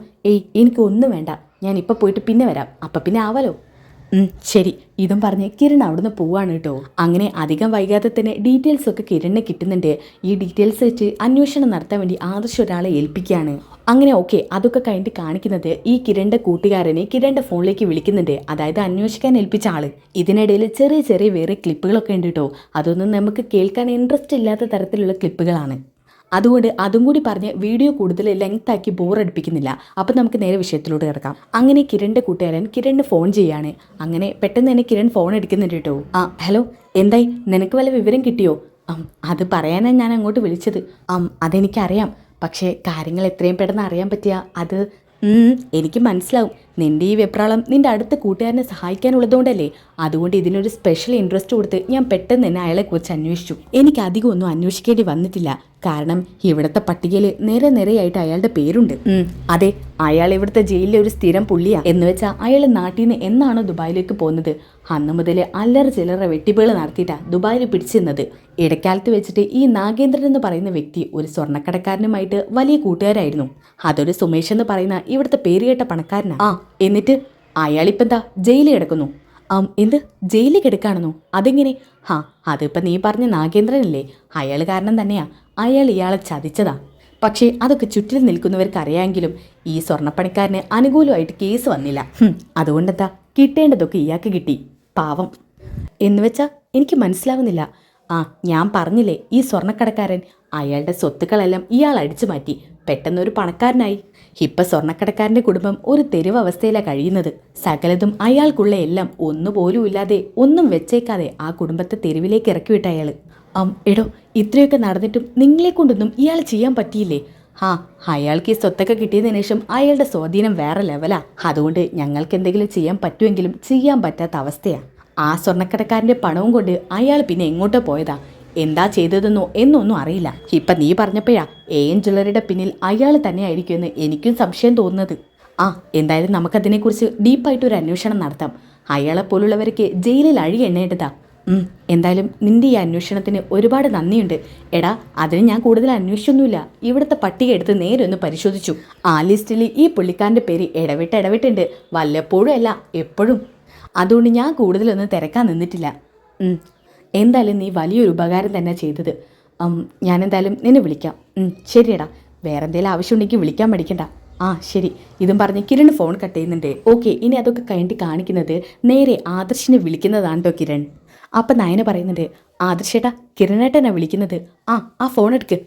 S1: എനിക്ക് ഒന്നും വേണ്ട, ഞാൻ ഇപ്പം പോയിട്ട് പിന്നെ വരാം. അപ്പം പിന്നെ ആവാലോ. ശരി. ഇതും പറഞ്ഞ് കിരൺ അവിടുന്ന് പോവാണ് കേട്ടോ. അങ്ങനെ അധികം വൈകാതെ തന്നെ ഡീറ്റെയിൽസൊക്കെ കിരണിന് കിട്ടുന്നുണ്ട്. ഈ ഡീറ്റെയിൽസ് വെച്ച് അന്വേഷണം നടത്താൻ വേണ്ടി ആദർശ് ഒരാളെ ഏൽപ്പിക്കുകയാണ്. അങ്ങനെ ഓക്കെ, അതൊക്കെ കഴിഞ്ഞിട്ട് കാണിക്കുന്നത് ഈ കിരണിൻ്റെ കൂട്ടുകാരനെ കിരണിൻ്റെ ഫോണിലേക്ക് വിളിക്കുന്നുണ്ട്. അതായത് അന്വേഷിക്കാൻ ഏൽപ്പിച്ച ആള്. ഇതിനിടയിൽ ചെറിയ ചെറിയ വേറെ ക്ലിപ്പുകളൊക്കെ ഉണ്ട് കേട്ടോ. അതൊന്നും നമുക്ക് കേൾക്കാൻ ഇൻട്രസ്റ്റ് ഇല്ലാത്ത തരത്തിലുള്ള ക്ലിപ്പുകളാണ്. അതുകൊണ്ട് അതും കൂടി പറഞ്ഞ് വീഡിയോ കൂടുതൽ ലെങ്താക്കി ബോറടിപ്പിക്കുന്നില്ല. അപ്പം നമുക്ക് നേരെ വിഷയത്തിലോട്ട് കിടക്കാം. അങ്ങനെ കിരണിൻ്റെ കൂട്ടുകാരൻ കിരണിന് ഫോൺ ചെയ്യാണ്. അങ്ങനെ പെട്ടെന്ന് തന്നെ കിരൺ ഫോൺ എടുക്കുന്നുണ്ട് കേട്ടോ. ഹലോ, എന്തായി? നിനക്ക് വല്ല വിവരം കിട്ടിയോ? അത് പറയാനാണ് ഞാൻ അങ്ങോട്ട് വിളിച്ചത്. അതെനിക്കറിയാം, പക്ഷേ കാര്യങ്ങൾ എത്രയും പെട്ടെന്ന് അറിയാൻ പറ്റിയ അത് എനിക്ക് മനസ്സിലാവും. നിൻ്റെ ഈ വെപ്രാളം നിൻ്റെ അടുത്ത കൂട്ടുകാരനെ സഹായിക്കാനുള്ളതുകൊണ്ടല്ലേ. അതുകൊണ്ട് ഇതിനൊരു സ്പെഷ്യൽ ഇൻട്രസ്റ്റ് കൊടുത്ത് ഞാൻ പെട്ടെന്ന് തന്നെ അയാളെക്കുറിച്ച് അന്വേഷിച്ചു. എനിക്ക് അധികം ഒന്നും അന്വേഷിക്കേണ്ടി വന്നിട്ടില്ല. കാരണം ഇവിടുത്തെ പട്ടികയിൽ നിരയായിട്ട് അയാളുടെ പേരുണ്ട്. അതെ, അയാൾ ഇവിടുത്തെ ജയിലിലെ ഒരു സ്ഥിരം പുള്ളിയാ. എന്ന് വെച്ചാൽ അയാൾ നാട്ടിൽ നിന്ന് എന്നാണോ ദുബായിലേക്ക് പോകുന്നത് അന്ന് മുതൽ അല്ലറ ചില്ലറ വെട്ടിപ്പുകൾ നടത്തിയിട്ടാ ദുബായിൽ പിടിച്ചിരുന്നത്. ഇടക്കാലത്ത് വെച്ചിട്ട് ഈ നാഗേന്ദ്രൻ എന്ന് പറയുന്ന വ്യക്തി ഒരു സ്വർണ്ണക്കടക്കാരനുമായിട്ട് വലിയ കൂട്ടുകാരായിരുന്നു. അതൊരു സുമേഷ് എന്ന് പറയുന്ന ഇവിടുത്തെ പേരുകേട്ട പണക്കാരനാ. എന്നിട്ട് അയാളിപ്പോൾ എന്താ ജയിലിൽ കിടക്കുന്നു? എന്ത് ജയിലിൽ കിടക്കാണെന്നോ? അതെങ്ങനെ? അതിപ്പോൾ നീ പറഞ്ഞ നാഗേന്ദ്രനല്ലേ? അയാൾ കാരണം തന്നെയാ അയാൾ ഇയാളെ ചതിച്ചതാ. പക്ഷേ അതൊക്കെ ചുറ്റിൽ നിൽക്കുന്നവർക്ക് അറിയാമെങ്കിലും ഈ സ്വർണ്ണപ്പണിക്കാരന് അനുകൂലമായിട്ട് കേസ് വന്നില്ല. അതുകൊണ്ടെന്താ, കിട്ടേണ്ടതൊക്കെ ഇയാൾക്ക് കിട്ടി. പാവം. എന്നുവെച്ചാൽ എനിക്ക് മനസ്സിലാവുന്നില്ല. ഞാൻ പറഞ്ഞില്ലേ, ഈ സ്വർണ്ണക്കടക്കാരൻ അയാളുടെ സ്വത്തുക്കളെല്ലാം ഇയാൾ അടിച്ചു മാറ്റി പെട്ടെന്നൊരു പണക്കാരനായി. ഇപ്പം സ്വർണ്ണക്കടക്കാരൻ്റെ കുടുംബം ഒരു തെരുവ് അവസ്ഥയിലാണ് കഴിയുന്നത്. സകലതും അയാൾക്കുള്ള എല്ലാം ഒന്നുപോലും ഇല്ലാതെ ഒന്നും വെച്ചേക്കാതെ ആ കുടുംബത്തെ തെരുവിലേക്ക് ഇറക്കി വിട്ട അയാൾ. എടോ, ഇത്രയൊക്കെ നടന്നിട്ടും നിങ്ങളെ കൊണ്ടൊന്നും ഇയാൾ ചെയ്യാൻ പറ്റിയില്ലേ? അയാൾക്ക് ഈ സ്വത്തൊക്കെ കിട്ടിയതിനു ശേഷം അയാളുടെ സ്വാധീനം വേറെ ലെവലാ. അതുകൊണ്ട് ഞങ്ങൾക്ക് എന്തെങ്കിലും ചെയ്യാൻ പറ്റുമെങ്കിലും ചെയ്യാൻ പറ്റാത്ത അവസ്ഥയാണ്. ആ സ്വർണ്ണക്കടക്കാരൻ്റെ പണവും കൊണ്ട് അയാൾ പിന്നെ എങ്ങോട്ടോ പോയതാ. എന്താ ചെയ്തതെന്നോ എന്നൊന്നും അറിയില്ല. ഇപ്പം നീ പറഞ്ഞപ്പോഴാ AN ജ്വല്ലറിയുടെ പിന്നിൽ അയാൾ തന്നെ ആയിരിക്കുമെന്ന് എനിക്കും സംശയം തോന്നുന്നത്. എന്തായാലും നമുക്കതിനെക്കുറിച്ച് ഡീപ്പായിട്ടൊരു അന്വേഷണം നടത്താം. അയാളെപ്പോലുള്ളവർക്ക് ജയിലിൽ അഴി എണ്ണേണ്ടതാ. എന്തായാലും നിൻ്റെ ഈ അന്വേഷണത്തിന് ഒരുപാട് നന്ദിയുണ്ട്. എടാ, അതിന് ഞാൻ കൂടുതൽ അന്വേഷിച്ചൊന്നുമില്ല. ഇവിടുത്തെ പട്ടിക എടുത്ത് നേരെ ഒന്ന് പരിശോധിച്ചു. ആ ലിസ്റ്റിൽ ഈ പുള്ളിക്കാരൻ്റെ പേര് ഇടവിട്ടുണ്ട്. വല്ലപ്പോഴും അല്ല, എപ്പോഴും. അതുകൊണ്ട് ഞാൻ കൂടുതലൊന്നും തിരക്കാൻ നിന്നിട്ടില്ല. എന്തായാലും നീ വലിയൊരു ഉപകാരം തന്നെ ചെയ്തത്. ഞാനെന്തായാലും നിന്നെ വിളിക്കാം. ശരിയടാ, വേറെ എന്തെങ്കിലും ആവശ്യമുണ്ടെങ്കിൽ വിളിക്കാൻ പഠിക്കണ്ട. ശരി. ഇതും പറഞ്ഞ് കിരൺ ഫോൺ കട്ട് ചെയ്യുന്നുണ്ട്. ഓക്കെ, ഇനി അതൊക്കെ കഴിഞ്ഞിട്ട് കാണിക്കുന്നത് നേരെ ആദർശിനെ വിളിക്കുന്നതാണ് കേട്ടോ കിരൺ. അപ്പം നയന പറയുന്നുണ്ട്, ആദർശേട്ടാ, കിരണേട്ടനാണ് വിളിക്കുന്നത്. ആ ഫോൺ എടുക്ക്.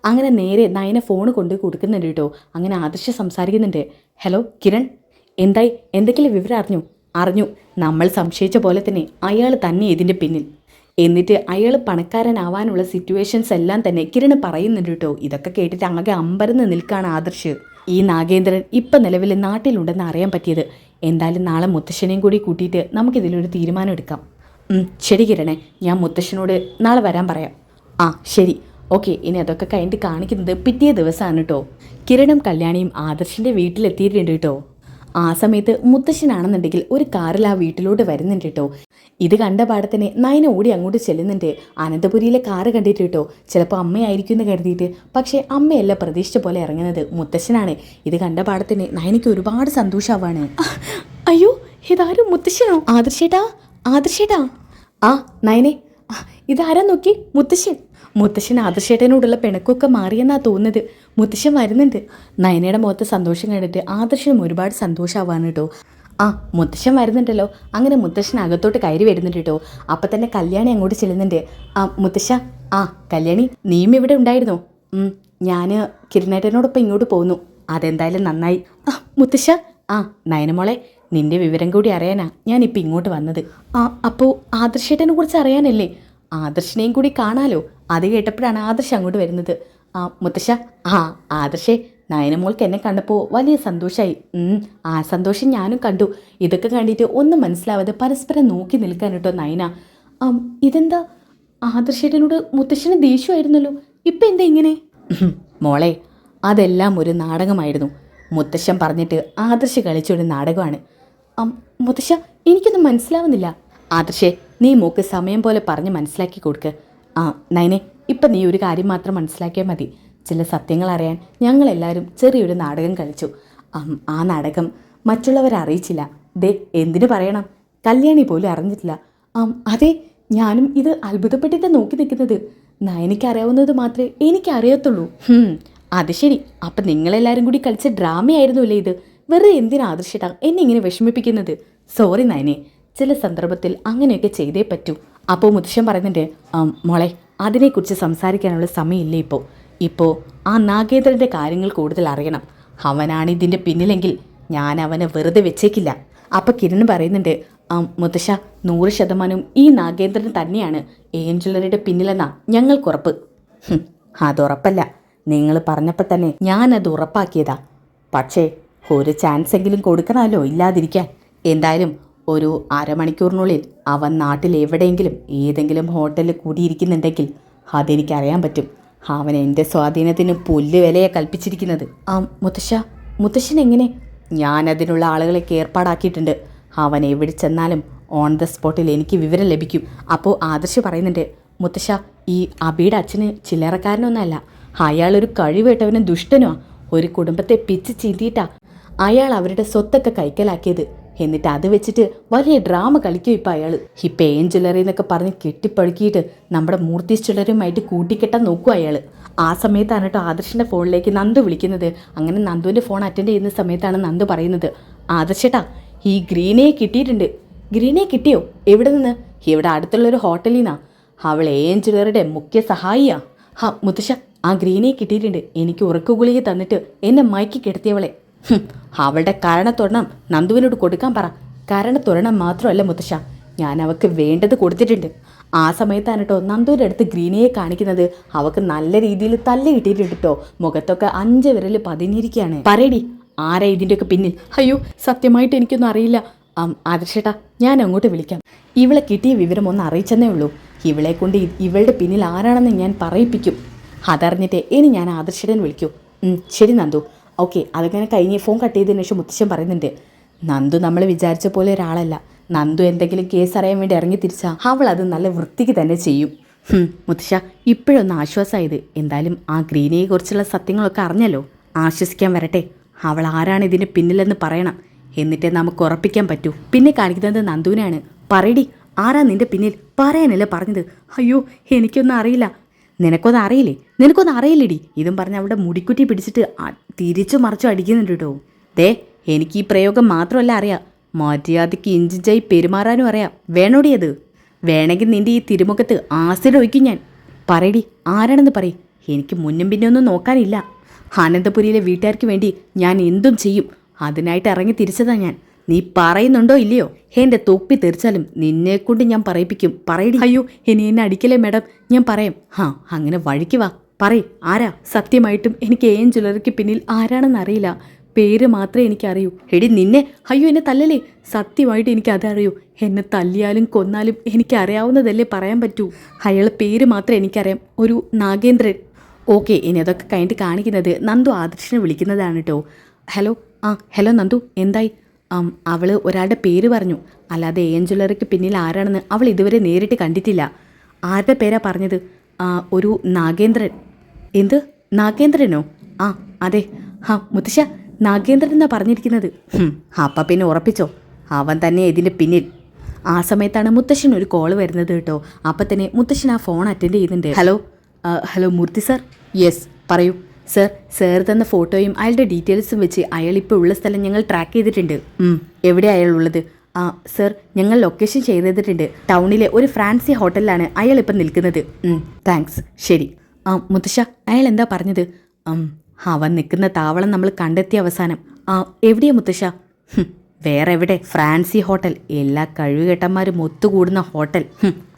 S1: അങ്ങനെ നേരെ നയന ഫോൺ കൊണ്ട് കൊടുക്കുന്നുണ്ട് കേട്ടോ. അങ്ങനെ ആദർശ് സംസാരിക്കുന്നുണ്ട്. ഹലോ കിരൺ, എന്തായി? എന്തെങ്കിലും വിവരം അറിഞ്ഞു. നമ്മൾ സംശയിച്ച പോലെ തന്നെ അയാൾ തന്നെ ഇതിൻ്റെ പിന്നിൽ. എന്നിട്ട് അയാൾ പണക്കാരനാവാനുള്ള സിറ്റുവേഷൻസ് എല്ലാം തന്നെ കിരൺ പറയുന്നുണ്ട് കേട്ടോ. ഇതൊക്കെ കേട്ടിട്ട് ആകെ അമ്പരന്ന് നിൽക്കുകയാണ് ആദർശ്. ഈ നാഗേന്ദ്രൻ ഇപ്പം നിലവിൽ നാട്ടിലുണ്ടെന്ന് അറിയാൻ പറ്റിയത്. എന്തായാലും നാളെ മുത്തശ്ശനെയും കൂടി കൂട്ടിയിട്ട് നമുക്കിതിലൊരു തീരുമാനം എടുക്കാം. ശരി കിരണേ, ഞാൻ മുത്തശ്ശനോട് നാളെ വരാൻ പറയാം. ആ ശരി, ഓക്കെ. ഇനി അതൊക്കെ കഴിഞ്ഞിട്ട് കാണിക്കുന്നത് പിറ്റേ ദിവസമാണ് കേട്ടോ. കിരണും കല്യാണിയും ആദർശിൻ്റെ വീട്ടിലെത്തിയിട്ടുണ്ട് കേട്ടോ. ആ സമയത്ത് മുത്തശ്ശനാണെന്നുണ്ടെങ്കിൽ ഒരു കാറിൽ ആ വീട്ടിലോട്ട് വരുന്നുണ്ട് കേട്ടോ. ഇത് കണ്ട പാടത്തന്നെ നയന ഓടി അങ്ങോട്ട് ചെല്ലുന്നുണ്ട്. അനന്തപുരിയിലെ കാറ് കണ്ടിട്ട് കേട്ടോ. ചിലപ്പോൾ അമ്മയായിരിക്കും എന്ന് കരുതിയിട്ട്, പക്ഷേ അമ്മയല്ല പ്രതീക്ഷിച്ച പോലെ ഇറങ്ങുന്നത് മുത്തശ്ശനാണ്. ഇത് കണ്ട പാടത്തന്നെ നയനയ്ക്ക് ഒരുപാട് സന്തോഷമാവാണ്. അയ്യോ, ഇതാരും മുത്തശ്ശനോ? ആദർശേട്ടാ, ആദർശേട്ടാ. ആ നയനെ, ഇതാരാ നോക്കി? മുത്തശ്ശൻ ആദർശേട്ടനോടുള്ള പിണക്കൊക്കെ മാറിയെന്നാ തോന്നുന്നത്. മുത്തശ്ശൻ വരുന്നുണ്ട്. നയനയുടെ മുഖത്ത് സന്തോഷം കണ്ടിട്ട് ആദർശനും ഒരുപാട് സന്തോഷമാവാണ് കേട്ടോ. ആ മുത്തശ്ശൻ വരുന്നുണ്ടല്ലോ. അങ്ങനെ മുത്തശ്ശൻ അകത്തോട്ട് കയറി വരുന്നുണ്ട് കേട്ടോ. അപ്പം തന്നെ കല്യാണി അങ്ങോട്ട് ചെല്ലുന്നുണ്ട്. മുത്തശ്ശ, കല്യാണി, നീയും ഇവിടെ ഉണ്ടായിരുന്നോ? ഞാൻ കിരണേട്ടനോടൊപ്പം ഇങ്ങോട്ട് പോന്നു. അതെന്തായാലും നന്നായി. മുത്തശ്ശ, നയനമോളെ, നിന്റെ വിവരം കൂടി അറിയാനാ ഞാനിപ്പോൾ ഇങ്ങോട്ട് വന്നത്. അപ്പോൾ ആദർശേട്ടനെ കുറിച്ച് അറിയാനല്ലേ? ആദർശിനെയും കൂടി കാണാലോ. അത് കേട്ടപ്പോഴാണ് ആദർശ് അങ്ങോട്ട് വരുന്നത്. മുത്തശ്ശ, ആദർശേ, നയനമോൾക്ക് എന്നെ കണ്ടപ്പോൾ വലിയ സന്തോഷമായി. ആ സന്തോഷം ഞാനും കണ്ടു. ഇതൊക്കെ കണ്ടിട്ട് ഒന്നും മനസ്സിലാവാതെ പരസ്പരം നോക്കി നിൽക്കാൻ കേട്ടോ നയന. ഇതെന്താ, ആദർശേട്ടനോട് മുത്തശ്ശന് ദേഷ്യമായിരുന്നല്ലോ, ഇപ്പം എന്താ ഇങ്ങനെ? മോളെ, അതെല്ലാം ഒരു നാടകമായിരുന്നു. മുത്തശ്ശൻ പറഞ്ഞിട്ട് ആദർശ് കളിച്ചൊരു നാടകമാണ്. മുത്തശ്ശ, എനിക്കൊന്നും മനസ്സിലാവുന്നില്ല. ആദർശേ, നീ മോക്ക് സമയം പോലെ പറഞ്ഞ് മനസ്സിലാക്കി കൊടുക്ക്. നയനെ, ഇപ്പം നീ ഒരു കാര്യം മാത്രം മനസ്സിലാക്കിയാൽ മതി. ചില സത്യങ്ങൾ അറിയാൻ ഞങ്ങളെല്ലാവരും ചെറിയൊരു നാടകം കളിച്ചു. ആ നാടകം മറ്റുള്ളവരെ അറിയിച്ചില്ല. ദേ, എന്തിനു പറയണം, കല്യാണി പോലും അറിഞ്ഞിട്ടില്ല. അതെ, ഞാനും ഇത് അത്ഭുതപ്പെട്ടിട്ട് നോക്കി നിൽക്കുന്നത്. നയനിക്ക് അറിയാവുന്നത് മാത്രമേ എനിക്കറിയത്തുള്ളൂ. അത് ശരി, അപ്പം നിങ്ങളെല്ലാവരും കൂടി കളിച്ച ഡ്രാമയായിരുന്നു അല്ലേ ഇത്? വെറുതെ എന്തിനാ ആദർശേട്ടാ എന്നെ ഇങ്ങനെ വിഷമിപ്പിക്കുന്നത്? സോറി നയനെ, ചില സന്ദർഭത്തിൽ അങ്ങനെയൊക്കെ ചെയ്തേ പറ്റൂ. അപ്പോൾ മുത്തശ്ശൻ പറയുന്നുണ്ട്, മോളെ, അതിനെക്കുറിച്ച് സംസാരിക്കാനുള്ള സമയമില്ല ഇപ്പോൾ ആ നാഗേന്ദ്രൻ്റെ കാര്യങ്ങൾ കൂടുതൽ അറിയണം. അവനാണ് ഇതിൻ്റെ പിന്നിലെങ്കിൽ ഞാൻ അവനെ വെറുതെ വെച്ചേക്കില്ല. അപ്പോൾ കിരൺ പറയുന്നുണ്ട്, മുത്തശ്ശ, 100% ഈ നാഗേന്ദ്രൻ തന്നെയാണ് ഏഞ്ചലറിയുടെ പിന്നിലെന്നാ ഞങ്ങൾക്കുറപ്പ്. അതുറപ്പല്ല, നിങ്ങൾ പറഞ്ഞപ്പോൾ തന്നെ ഞാനത് ഉറപ്പാക്കിയതാ. പക്ഷേ ഒരു ചാൻസ് എങ്കിലും കൊടുക്കണമല്ലോ ഇല്ലാതിരിക്കാൻ. എന്തായാലും ഒരു അരമണിക്കൂറിനുള്ളിൽ അവൻ നാട്ടിൽ എവിടെയെങ്കിലും ഏതെങ്കിലും ഹോട്ടലിൽ കൂടിയിരിക്കുന്നുണ്ടെങ്കിൽ അതെനിക്കറിയാൻ പറ്റും. അവൻ എൻ്റെ സ്വാധീനത്തിന് പുല്ല് വിലയെ കൽപ്പിച്ചിരിക്കുന്നത്. മുത്തശ്ശൻ എങ്ങനെ? ഞാനതിനുള്ള ആളുകളൊക്കെ ഏർപ്പാടാക്കിയിട്ടുണ്ട്. അവൻ എവിടെ ചെന്നാലും ഓൺ ദ സ്പോട്ടിൽ എനിക്ക് വിവരം ലഭിക്കും. അപ്പോൾ ആദർശ് പറയുന്നുണ്ട്, മുത്തശ്ശ, ഈ അബിയുടെ അച്ഛന് ചില്ലറക്കാരനൊന്നുമല്ല. അയാളൊരു കഴിവേട്ടവനും ദുഷ്ടനുമാ. ഒരു കുടുംബത്തെ പിച്ച് ചീന്തിയിട്ടാ അയാൾ അവരുടെ സ്വത്തൊക്കെ കൈക്കലാക്കിയത്. എന്നിട്ട് അത് വെച്ചിട്ട് വലിയ ഡ്രാമ കളിക്കും ഇപ്പം അയാൾ. ഇപ്പം ഏഞ്ചലറി എന്നൊക്കെ പറഞ്ഞ് കെട്ടിപ്പഴുക്കിയിട്ട് നമ്മുടെ മൂർത്തീസ് ചിലരുമായിട്ട് കൂട്ടിക്കെട്ടാൻ നോക്കും അയാൾ. ആ സമയത്താണ് കേട്ടോ ആദർശിൻ്റെ ഫോണിലേക്ക് നന്ദു വിളിക്കുന്നത്. അങ്ങനെ നന്ദുവിൻ്റെ ഫോൺ അറ്റൻഡ് ചെയ്യുന്ന സമയത്താണ് നന്ദു പറയുന്നത്, ആദർശേട്ടാ, ഈ ഗ്രീനയെ കിട്ടിയിട്ടുണ്ട്. ഗ്രീനയെ കിട്ടിയോ? എവിടെ നിന്ന്? ഇവിടെ അടുത്തുള്ളൊരു ഹോട്ടലിൽ നിന്നാ. അവൾ ഏഞ്ചലറിയുടെ മുഖ്യ സഹായിയാ. മുത്തശ്ശ, ആ ഗ്രീനയെ കിട്ടിയിട്ടുണ്ട്. എനിക്ക് ഉറക്കുഗുളിക തന്നിട്ട് എന്നെ മയക്കി കിടത്തിയവളെ. അവളുടെ കാരണത്തൊരെണ്ണം നന്ദുവിനോട് കൊടുക്കാൻ പറ. കാരണത്തൊരെണ്ണം മാത്രമല്ല മുത്തശ്ശ, ഞാൻ അവൾക്ക് വേണ്ടത് കൊടുത്തിട്ടുണ്ട്. ആ സമയത്താണ് കേട്ടോ നന്ദുവിൻ്റെ അടുത്ത് ഗ്രീനയെ കാണിക്കുന്നത്. അവൾക്ക് നല്ല രീതിയിൽ തല്ല് കിട്ടിയിട്ടുണ്ട് കേട്ടോ. മുഖത്തൊക്കെ 5 വിരൽ പതിഞ്ഞിരിക്കുകയാണ്. പറയടി, ആരാ ഇതിൻ്റെയൊക്കെ പിന്നിൽ? അയ്യോ, സത്യമായിട്ട് എനിക്കൊന്നും അറിയില്ല. ആദർശേട്ടാ, ഞാൻ അങ്ങോട്ട് വിളിക്കാം. ഇവളെ കിട്ടിയ വിവരം ഒന്ന് അറിയിച്ചെന്നേ ഉള്ളൂ. ഇവളെ കൊണ്ട് ഇവളുടെ പിന്നിൽ ആരാണെന്ന് ഞാൻ പറയിപ്പിക്കും. അതറിഞ്ഞിട്ട് ഇനി ഞാൻ ആദർശേട്ടൻ വിളിക്കൂ. ശരി നന്ദു. ഓക്കെ. അതങ്ങനെ കഴിഞ്ഞ് ഫോൺ കട്ട് ചെയ്തതിന് ശേഷം മുത്തശ്ശൻ പറയുന്നുണ്ട്, നന്ദു നമ്മൾ വിചാരിച്ച പോലെ ഒരാളല്ല. നന്ദു എന്തെങ്കിലും കേസ് അറിയാൻ വേണ്ടി ഇറങ്ങി തിരിച്ചാൽ അവൾ അത് നല്ല വൃത്തിക്ക് തന്നെ ചെയ്യും. മുത്തശ്ശ, ഇപ്പോഴൊന്ന് ആശ്വാസമായത്. എന്തായാലും ആ ഗ്രീനയെക്കുറിച്ചുള്ള സത്യങ്ങളൊക്കെ അറിഞ്ഞല്ലോ. ആശ്വസിക്കാൻ വരട്ടെ. അവൾ ആരാണ് ഇതിന് പിന്നിലെന്ന് പറയണം. എന്നിട്ടേ നമുക്ക് ഉറപ്പിക്കാൻ പറ്റൂ. പിന്നെ കാണിക്കുന്നത് നന്ദുവിനാണ്. പറയടി, ആരാ നിന്റെ പിന്നിൽ? പറയാനല്ലേ പറഞ്ഞത്. അയ്യോ, എനിക്കൊന്നും അറിയില്ല. നിനക്കൊന്നും അറിയില്ലേടി? ഇതും പറഞ്ഞ് അവളുടെ മുടിക്കുറ്റി പിടിച്ചിട്ട് തിരിച്ചു മറിച്ചു അടിക്കുന്നുണ്ട് കേട്ടോ. ദേ, എനിക്ക് ഈ പ്രയോഗം മാത്രമല്ല അറിയാം, മര്യാദയ്ക്ക് ഇഞ്ചിഞ്ചായി പെരുമാറാനും അറിയാം. വേണോടി അത്? വേണമെങ്കിൽ നിൻ്റെ ഈ തിരുമുഖത്ത് ആസിഡ് ഒഴിക്കും ഞാൻ. പറയടി, ആരാണെന്ന് പറയും. എനിക്ക് മുന്നും പിന്നെ ഒന്നും നോക്കാനില്ല. അനന്തപുരിയിലെ വീട്ടുകാർക്ക് വേണ്ടി ഞാൻ എന്തും ചെയ്യും. അതിനായിട്ട് ഇറങ്ങി തിരിച്ചതാ ഞാൻ. നീ പറയുന്നുണ്ടോ ഇല്ലയോ? എൻ്റെ തൊപ്പി തെറിച്ചാലും നിന്നെക്കൊണ്ട് ഞാൻ പറയിപ്പിക്കും. പറയടി. അയ്യോ, ഇനി എന്നെ അടിക്കലേ മാഡം, ഞാൻ പറയാം. അങ്ങനെ വഴിക്ക് വാ, പറയ്, ആരാ? സത്യമായിട്ടും എനിക്ക് ഏഞ്ചലറിക്ക് പിന്നിൽ ആരാണെന്ന് അറിയില്ല. പേര് മാത്രമേ എനിക്കറിയൂ. എടി നിന്നെ, അയ്യോ എന്നെ തല്ലല്ലേ, സത്യമായിട്ട് എനിക്കതറിയൂ. എന്നെ തല്ലിയാലും കൊന്നാലും എനിക്കറിയാവുന്നതല്ലേ പറയാൻ പറ്റൂ. അയാളെ പേര് മാത്രമേ എനിക്കറിയാം, ഒരു നാഗേന്ദ്രൻ. ഓക്കെ, ഇനി അതൊക്കെ കഴിഞ്ഞിട്ട് കാണിക്കുന്നത് നന്ദു ആദർശിനെ വിളിക്കുന്നതാണ് കേട്ടോ. ഹലോ, ഹലോ നന്ദു, എന്തായി? അവൾ ഒരാളുടെ പേര് പറഞ്ഞു, അല്ലാതെ ജ്വല്ലറിക്ക് പിന്നിൽ ആരാണെന്ന് അവൾ ഇതുവരെ നേരിട്ട് കണ്ടിട്ടില്ല. ആരുടെ പേരാ പറഞ്ഞത്? ഒരു നാഗേന്ദ്രൻ. എന്ത് നാഗേന്ദ്രനോ? അതെ. മുത്തശ്ശ, നാഗേന്ദ്രൻ എന്നാ പറഞ്ഞിരിക്കുന്നത്. അപ്പം പിന്നെ ഉറപ്പിച്ചോ, അവൻ തന്നെ ഇതിൻ്റെ പിന്നിൽ. ആ സമയത്താണ് മുത്തശ്ശൻ ഒരു കോൾ വരുന്നത് കേട്ടോ. അപ്പം തന്നെ മുത്തശ്ശൻ ആ ഫോൺ അറ്റൻഡ് ചെയ്യുന്നുണ്ട്. ഹലോ മൂർത്തി സാർ. യെസ്, പറയൂ സാർ തന്ന ഫോട്ടോയും അയാളുടെ ഡീറ്റെയിൽസും വെച്ച് അയാൾ ഇപ്പോൾ ഉള്ള സ്ഥലം ഞങ്ങൾ ട്രാക്ക് ചെയ്തിട്ടുണ്ട്. എവിടെയാണ് അയാൾ ഉള്ളത്? സർ, ഞങ്ങൾ ലൊക്കേഷൻ ചെയ്തിട്ടുണ്ട്. ടൗണിലെ ഒരു ഫ്രാൻസി ഹോട്ടലിലാണ് അയാൾ ഇപ്പം നിൽക്കുന്നത്. താങ്ക്സ്. ശരി. മുത്തശ്ശ, അയാൾ എന്താ പറഞ്ഞത്? അവൻ നിൽക്കുന്ന താവളം നമ്മൾ കണ്ടെത്തിയ അവസാനം. എവിടെയാ മുത്തശ്ശ? വേറെ എവിടെ? ഫ്രാൻസി ഹോട്ടൽ. എല്ലാ കഴിവുകെട്ടന്മാരും ഒത്തുകൂടുന്ന ഹോട്ടൽ.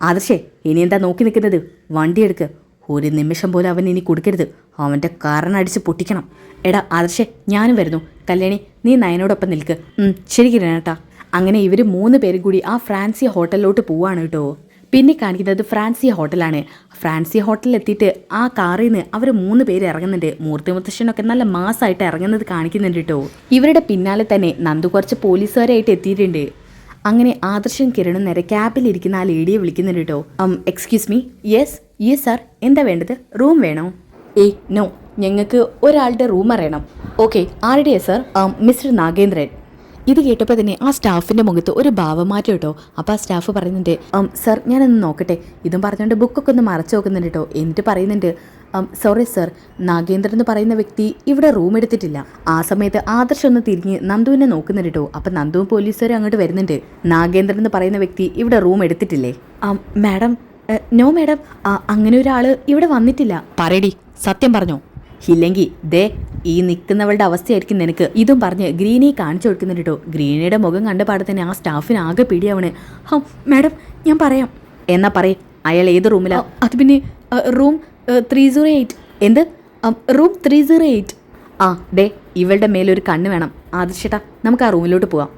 S1: ആദർശേ, ഇനി എന്താ നോക്കി നിൽക്കുന്നത്? വണ്ടി എടുക്ക്. ഒരു നിമിഷം പോലും അവൻ ഇനി കൊടുക്കരുത്. അവൻ്റെ കാരണം അടിച്ച് പൊട്ടിക്കണം. എടാ ആദർശേ, ഞാനും വരുന്നു. കല്യാണി, നീ നയനോടൊപ്പം നിൽക്ക്. ശരി കിരണേട്ടാ. അങ്ങനെ ഇവർ 3 പേരും കൂടി ആ ഫ്രാൻസി ഹോട്ടലിലോട്ട് പോവാണ് കേട്ടോ. പിന്നെ കാണിക്കുന്നത് ഫ്രാൻസി ഹോട്ടലാണ്. ഫ്രാൻസി ഹോട്ടലിൽ എത്തിയിട്ട് ആ കാറിൽ നിന്ന് അവർ 3 പേര് ഇറങ്ങുന്നുണ്ട്. മൂർത്തി മുത്തശ്ശനൊക്കെ നല്ല മാസമായിട്ട് ഇറങ്ങുന്നത് കാണിക്കുന്നുണ്ട് കേട്ടോ. ഇവരുടെ പിന്നാലെ തന്നെ നന്ദു കുറച്ച് പോലീസുകാരായിട്ട് എത്തിയിട്ടുണ്ട്. അങ്ങനെ ആദർശൻ കിരണും നേരെ ക്യാബിലിരിക്കുന്ന ആ ലേഡിയെ വിളിക്കുന്നുണ്ട് കേട്ടോ. Excuse me. യെസ് സാർ, എന്താ വേണ്ടത്? റൂം വേണോ? നോ, ഞങ്ങൾക്ക് ഒരാളുടെ റൂം അറിയണം. ഓക്കെ, ആരുടെയാ സാർ? മിസ്റ്റർ നാഗേന്ദ്രൻ. ഇത് കേട്ടപ്പോൾ തന്നെ ആ സ്റ്റാഫിൻ്റെ മുഖത്ത് ഒരു ഭാവമാറ്റം കേട്ടോ. അപ്പോൾ ആ സ്റ്റാഫ് പറയുന്നുണ്ട്, സർ ഞാനൊന്ന് നോക്കട്ടെ. ഇതും പറഞ്ഞുകൊണ്ട് ബുക്കൊക്കെ ഒന്ന് മറച്ചു നോക്കുന്നുണ്ട് കേട്ടോ. എന്നിട്ട് പറയുന്നുണ്ട്, സോറി സർ, നാഗേന്ദ്രൻ എന്ന് പറയുന്ന വ്യക്തി ഇവിടെ റൂം എടുത്തിട്ടില്ല. ആ സമയത്ത് ആദർശ് ഒന്ന് തിരിഞ്ഞ് നന്ദുവിനെ നോക്കുന്നുണ്ട് കേട്ടോ. അപ്പം നന്ദുവും പോലീസുകാരും അങ്ങോട്ട് വരുന്നുണ്ട്. നാഗേന്ദ്രൻ എന്ന് പറയുന്ന വ്യക്തി ഇവിടെ റൂം എടുത്തിട്ടില്ലേ? മാഡം, നോ മാഡം, അങ്ങനെ ഒരാൾ ഇവിടെ വന്നിട്ടില്ല. പറയടി, സത്യം പറഞ്ഞോ? ഇല്ലെങ്കിൽ ദേ ഈ നിൽക്കുന്നവളുടെ അവസ്ഥയായിരിക്കും നിനക്ക്. ഇതും പറഞ്ഞ് ഗ്രീനി കാണിച്ചു കൊടുക്കുന്നുണ്ട് കേട്ടോ. ഗ്രീനിയുടെ മുഖം കണ്ട പാടെ തന്നെ ആ സ്റ്റാഫിന് ആകെ പിടിയാവണ്. മാഡം, ഞാൻ പറയാം. എന്നാ പറയേ, അയാൾ ഏത് റൂമിലാ? അത് പിന്നെ റൂം 308. എന്ത്? റൂം 308. ദേ ഇവളുടെ മേലൊരു കണ്ണ് വേണം. ആദർശേട്ടാ, നമുക്ക് ആ റൂമിലോട്ട് പോവാം.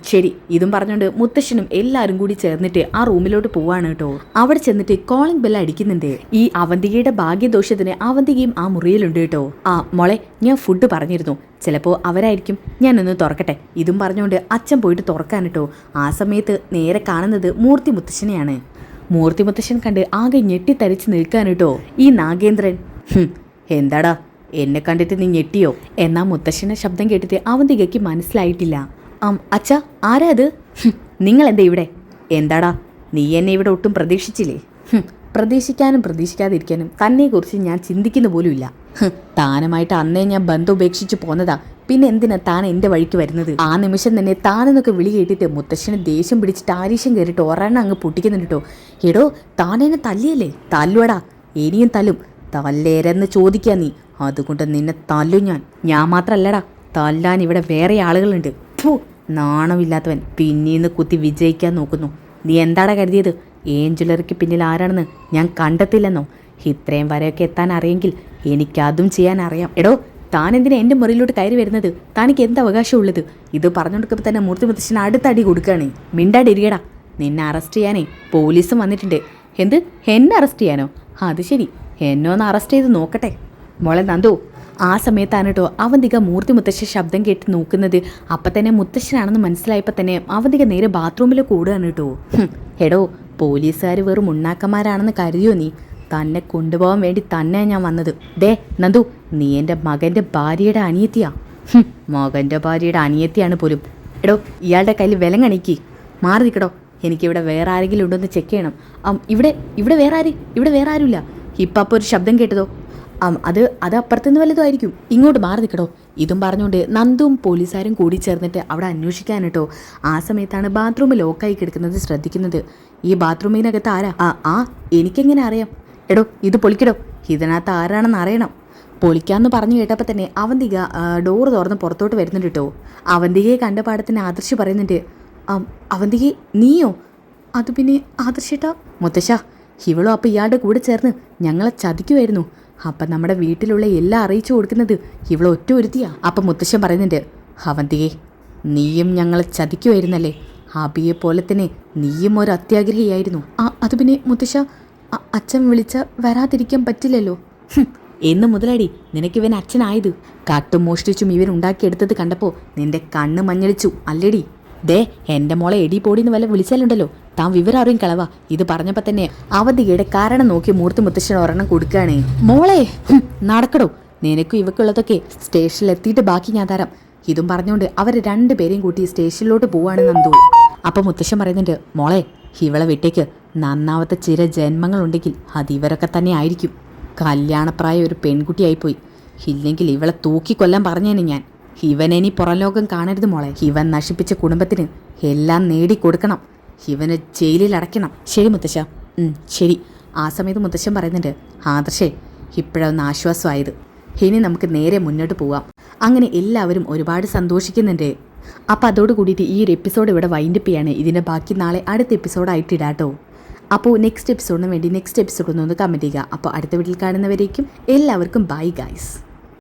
S1: ശരി. ഇതും പറഞ്ഞുകൊണ്ട് മുത്തശ്ശനും എല്ലാവരും കൂടി ചേർന്നിട്ട് ആ റൂമിലോട്ട് പോവാണ് കേട്ടോ. അവിടെ ചെന്നിട്ട് കോളിംഗ് ബെൽ അടിക്കുന്നുണ്ട്. ഈ അവന്തികയുടെ ഭാഗ്യദോഷത്തിന് അവന്തികയും ആ മുറിയിലുണ്ട് കേട്ടോ. മോളെ, ഞാൻ ഫുഡ് പറഞ്ഞിരുന്നു, ചിലപ്പോൾ അവരായിരിക്കും, ഞാനൊന്ന് തുറക്കട്ടെ. ഇതും പറഞ്ഞുകൊണ്ട് അച്ഛൻ പോയിട്ട് തുറക്കാൻ കേട്ടോ. ആ സമയത്ത് നേരെ കാണുന്നത് മൂർത്തി മുത്തശ്ശനെയാണ്. മൂർത്തി മുത്തശ്ശൻ കണ്ട് ആകെ ഞെട്ടിത്തരിച്ച് നിൽക്കാൻ കേട്ടോ. ഈ നാഗേന്ദ്രൻ, എന്താടാ എന്നെ കണ്ടിട്ട് നീ ഞെട്ടിയോ? എന്നാ മുത്തശ്ശൻ്റെ ശബ്ദം കേട്ടിട്ട് അവന്തികയ്ക്ക് മനസ്സിലായിട്ടില്ല. അച്ഛാ, ആരാ അത്? നിങ്ങൾ എന്താ ഇവിടെ? എന്താടാ, നീ എന്നെ ഇവിടെ ഒട്ടും പ്രതീക്ഷിച്ചില്ലേ? പ്രതീക്ഷിക്കാനും പ്രതീക്ഷിക്കാതിരിക്കാനും തന്നെക്കുറിച്ച് ഞാൻ ചിന്തിക്കുന്ന പോലുമില്ല. താനുമായിട്ട് അന്നേ ഞാൻ ബന്ധം ഉപേക്ഷിച്ച് പോന്നതാ. പിന്നെ എന്തിനാ താൻ എൻ്റെ വഴിക്ക് വരുന്നത്? ആ നിമിഷം തന്നെ താനെന്നൊക്കെ വിളി കേട്ടിട്ട് മുത്തശ്ശന് ദേഷ്യം പിടിച്ചിട്ട് ആരീശം കയറിയിട്ട് ഒരെണ്ണം അങ്ങ് പൊട്ടിക്കുന്നുണ്ട് കേട്ടോ. എടോ, താനെന്നെ തല്ലിയല്ലേ? തല്ലുവടാ, ഇനിയും തല്ലും. തല്ലേരെന്ന് ചോദിക്കാ നീ, അതുകൊണ്ട് നിന്നെ തല്ലും ഞാൻ മാത്രല്ലടാ, തല്ലാൻ ഇവിടെ വേറെ ആളുകളുണ്ട്. നാണമില്ലാത്തവൻ പിന്നീന്ന് കുത്തി വിജയിക്കാൻ നോക്കുന്നു. നീ എന്താടാ കരുതിയത്? ജ്വല്ലറിക്ക് പിന്നിൽ ആരാണെന്ന് ഞാൻ കണ്ടെത്തില്ലെന്നോ? ഇത്രയും വരെയൊക്കെ എത്താൻ അറിയെങ്കിൽ എനിക്കതും ചെയ്യാൻ അറിയാം. എടോ, താൻ എന്തിനാ എൻ്റെ മുറിയിലോട്ട് കയറി വരുന്നത്? തനിക്ക് എന്ത് അവകാശമുള്ളത്? ഇത് പറഞ്ഞുകൊടുക്കുമ്പോൾ തന്നെ മൂർത്തി മുത്തശ്ശന് അടുത്തടി കൊടുക്കുകയാണ്. മിണ്ടാടിരിക്കടാ, നിന്നെ അറസ്റ്റ് ചെയ്യാനേ പോലീസും വന്നിട്ടുണ്ട്. എന്ത്? എന്നെ അറസ്റ്റ് ചെയ്യാനോ? അത് ശരി, എന്നെ ഒന്ന് അറസ്റ്റ് ചെയ്ത് നോക്കട്ടെ. മോളെ നന്ദു, ആ സമയത്താണ് കേട്ടോ അവന്തിക മൂർത്തി മുത്തശ്ശ ശബ്ദം കേട്ട് നോക്കുന്നത്. അപ്പം തന്നെ മുത്തശ്ശനാണെന്ന് മനസ്സിലായപ്പോൾ തന്നെ അവന്തിക നേരെ ബാത്റൂമിൽ കൂടുകയാണ് കേട്ടോ. എടോ, പോലീസുകാർ വെറും ഉണ്ണാക്കന്മാരാണെന്ന് കരുതിയോ നീ? തന്നെ കൊണ്ടുപോകാൻ വേണ്ടി തന്നെ ഞാൻ വന്നത്. ദേ നന്ദു, നീ എൻ്റെ മകൻ്റെ ഭാര്യയുടെ അനിയത്തിയാ. മകൻ്റെ ഭാര്യയുടെ അനിയത്തിയാണ് പോലും. എടോ, ഇയാളുടെ കയ്യിൽ വിലങ്ങണിക്ക്. മാറി നിൽക്കടോ, എനിക്കിവിടെ വേറെ ആരെങ്കിലും ഉണ്ടോ എന്ന് ചെക്ക് ചെയ്യണം. ഇവിടെ വേറെ ആരുമില്ല. ഇപ്പം അപ്പോൾ ഒരു ശബ്ദം കേട്ടതോ? അത് അപ്പുറത്തുനിന്ന് വല്ലതുമായിരിക്കും. ഇങ്ങോട്ട് മാറി നിൽക്കടോ. ഇതും പറഞ്ഞുകൊണ്ട് നന്ദുവും പോലീസുകാരും കൂടി ചേർന്നിട്ട് അവിടെ അന്വേഷിക്കാൻ കേട്ടോ. ആ സമയത്താണ് ബാത്റൂം ലോക്കായി കിടക്കുന്നത് ശ്രദ്ധിക്കുന്നത്. ഈ ബാത്റൂമിനകത്ത് ആരാ? എനിക്കെങ്ങനെ അറിയാം? എടോ, ഇത് പൊളിക്കടോ, ഇതിനകത്ത് ആരാണെന്ന് അറിയണം. പൊളിക്കാമെന്ന് പറഞ്ഞു കേട്ടപ്പോൾ തന്നെ അവന്തിക ഡോറ് തുറന്ന് പുറത്തോട്ട് വരുന്നുണ്ട് കേട്ടോ. അവന്തികയെ കണ്ട പാടത്തിന് ആദർശ് പറയുന്നുണ്ട്, അവന്തിക നീയോ? അത് പിന്നെ ആദർശേട്ടാ. മുത്തശ്ശ, ഇവളോ അപ്പോൾ ഇയാളുടെ കൂടെ ചേർന്ന് ഞങ്ങളെ ചതിക്കുമായിരുന്നു. അപ്പം നമ്മുടെ വീട്ടിലുള്ള എല്ലാം അറിയിച്ചു കൊടുക്കുന്നത് ഇവളെ ഒറ്റ ഒരുത്തിയാ. അപ്പം മുത്തശ്ശൻ പറയുന്നുണ്ട്, അവന്തികെ, നീയും ഞങ്ങളെ ചതിക്കുമായിരുന്നല്ലേ? അബിയെ പോലെ തന്നെ നീയും ഒരു അത്യാഗ്രഹിയായിരുന്നു. അത് പിന്നെ മുത്തശ്ശ, അച്ഛൻ വിളിച്ച വരാതിരിക്കാൻ പറ്റില്ലല്ലോ. എന്ന് മുതലടി നിനക്കിവൻ അച്ഛനായത്. കാട്ടും മോഷ്ടിച്ചും ഇവൻ ഉണ്ടാക്കിയെടുത്തത് കണ്ടപ്പോൾ നിന്റെ കണ്ണ് മഞ്ഞളിച്ചു അല്ലേടി? ദേ, എൻ്റെ മോളെ എടി പോടിന്ന് വല്ല വിളിച്ചാലുണ്ടല്ലോ താൻ വിവരം അറിയും കളവാ. ഇത് പറഞ്ഞപ്പോൾ തന്നെ അവധിയുടെ കാരണം നോക്കി മൂർത്തി മുത്തശ്ശൻ ഒരെണ്ണം കൊടുക്കുകയാണേ. മോളെ നടക്കടോ, നിനക്കും ഇവക്കുള്ളതൊക്കെ സ്റ്റേഷനിലെത്തിയിട്ട് ബാക്കി ഞാൻ തരാം. ഇതും പറഞ്ഞുകൊണ്ട് അവർ രണ്ടുപേരെയും കൂട്ടി സ്റ്റേഷനിലോട്ട് പോവാണ് നന്ദു. അപ്പം മുത്തശ്ശൻ പറയുന്നുണ്ട്, മോളെ ഇവളെ വിട്ടേക്ക്. നന്നാവത്തെ ചില ജന്മങ്ങളുണ്ടെങ്കിൽ അത് ഇവരൊക്കെ തന്നെ ആയിരിക്കും. കല്യാണപ്രായ ഒരു പെൺകുട്ടിയായിപ്പോയി. ഇല്ലെങ്കിൽ ഇവളെ തൂക്കിക്കൊല്ലാൻ പറഞ്ഞേനെ ഞാൻ. ഇവനെനി പുറം ലോകം കാണരുത് മോളെ. ഇവൻ നശിപ്പിച്ച കുടുംബത്തിന് എല്ലാം നേടിക്കൊടുക്കണം. ഇവന് ജയിലിൽ അടയ്ക്കണം. ശരി മുത്തശ്ശ, ശരി. ആ സമയത്ത് മുത്തശ്ശൻ പറയുന്നുണ്ട്, ആദർശേ, ഇപ്പോഴൊന്ന് ആശ്വാസമായത്. ഇനി നമുക്ക് നേരെ മുന്നോട്ട് പോവാം. അങ്ങനെ എല്ലാവരും ഒരുപാട് സന്തോഷിക്കുന്നുണ്ട്. അപ്പോൾ അതോട് കൂടിയിട്ട് ഈ ഒരു എപ്പിസോഡ് ഇവിടെ വൈൻഡപ്പ് ചെയ്യാണ്. ഇതിൻ്റെ ബാക്കി നാളെ അടുത്ത എപ്പിസോഡായിട്ട് ഇടാട്ടോ. അപ്പോൾ നെക്സ്റ്റ് എപ്പിസോഡിന് വേണ്ടി നെക്സ്റ്റ് എപ്പിസോഡ് ഒന്ന് കമൻറ്റ് ചെയ്യുക. അപ്പോൾ അടുത്ത വീട്ടിൽ കാണുന്നവരേക്കും എല്ലാവർക്കും ബൈ ഗൈസ്.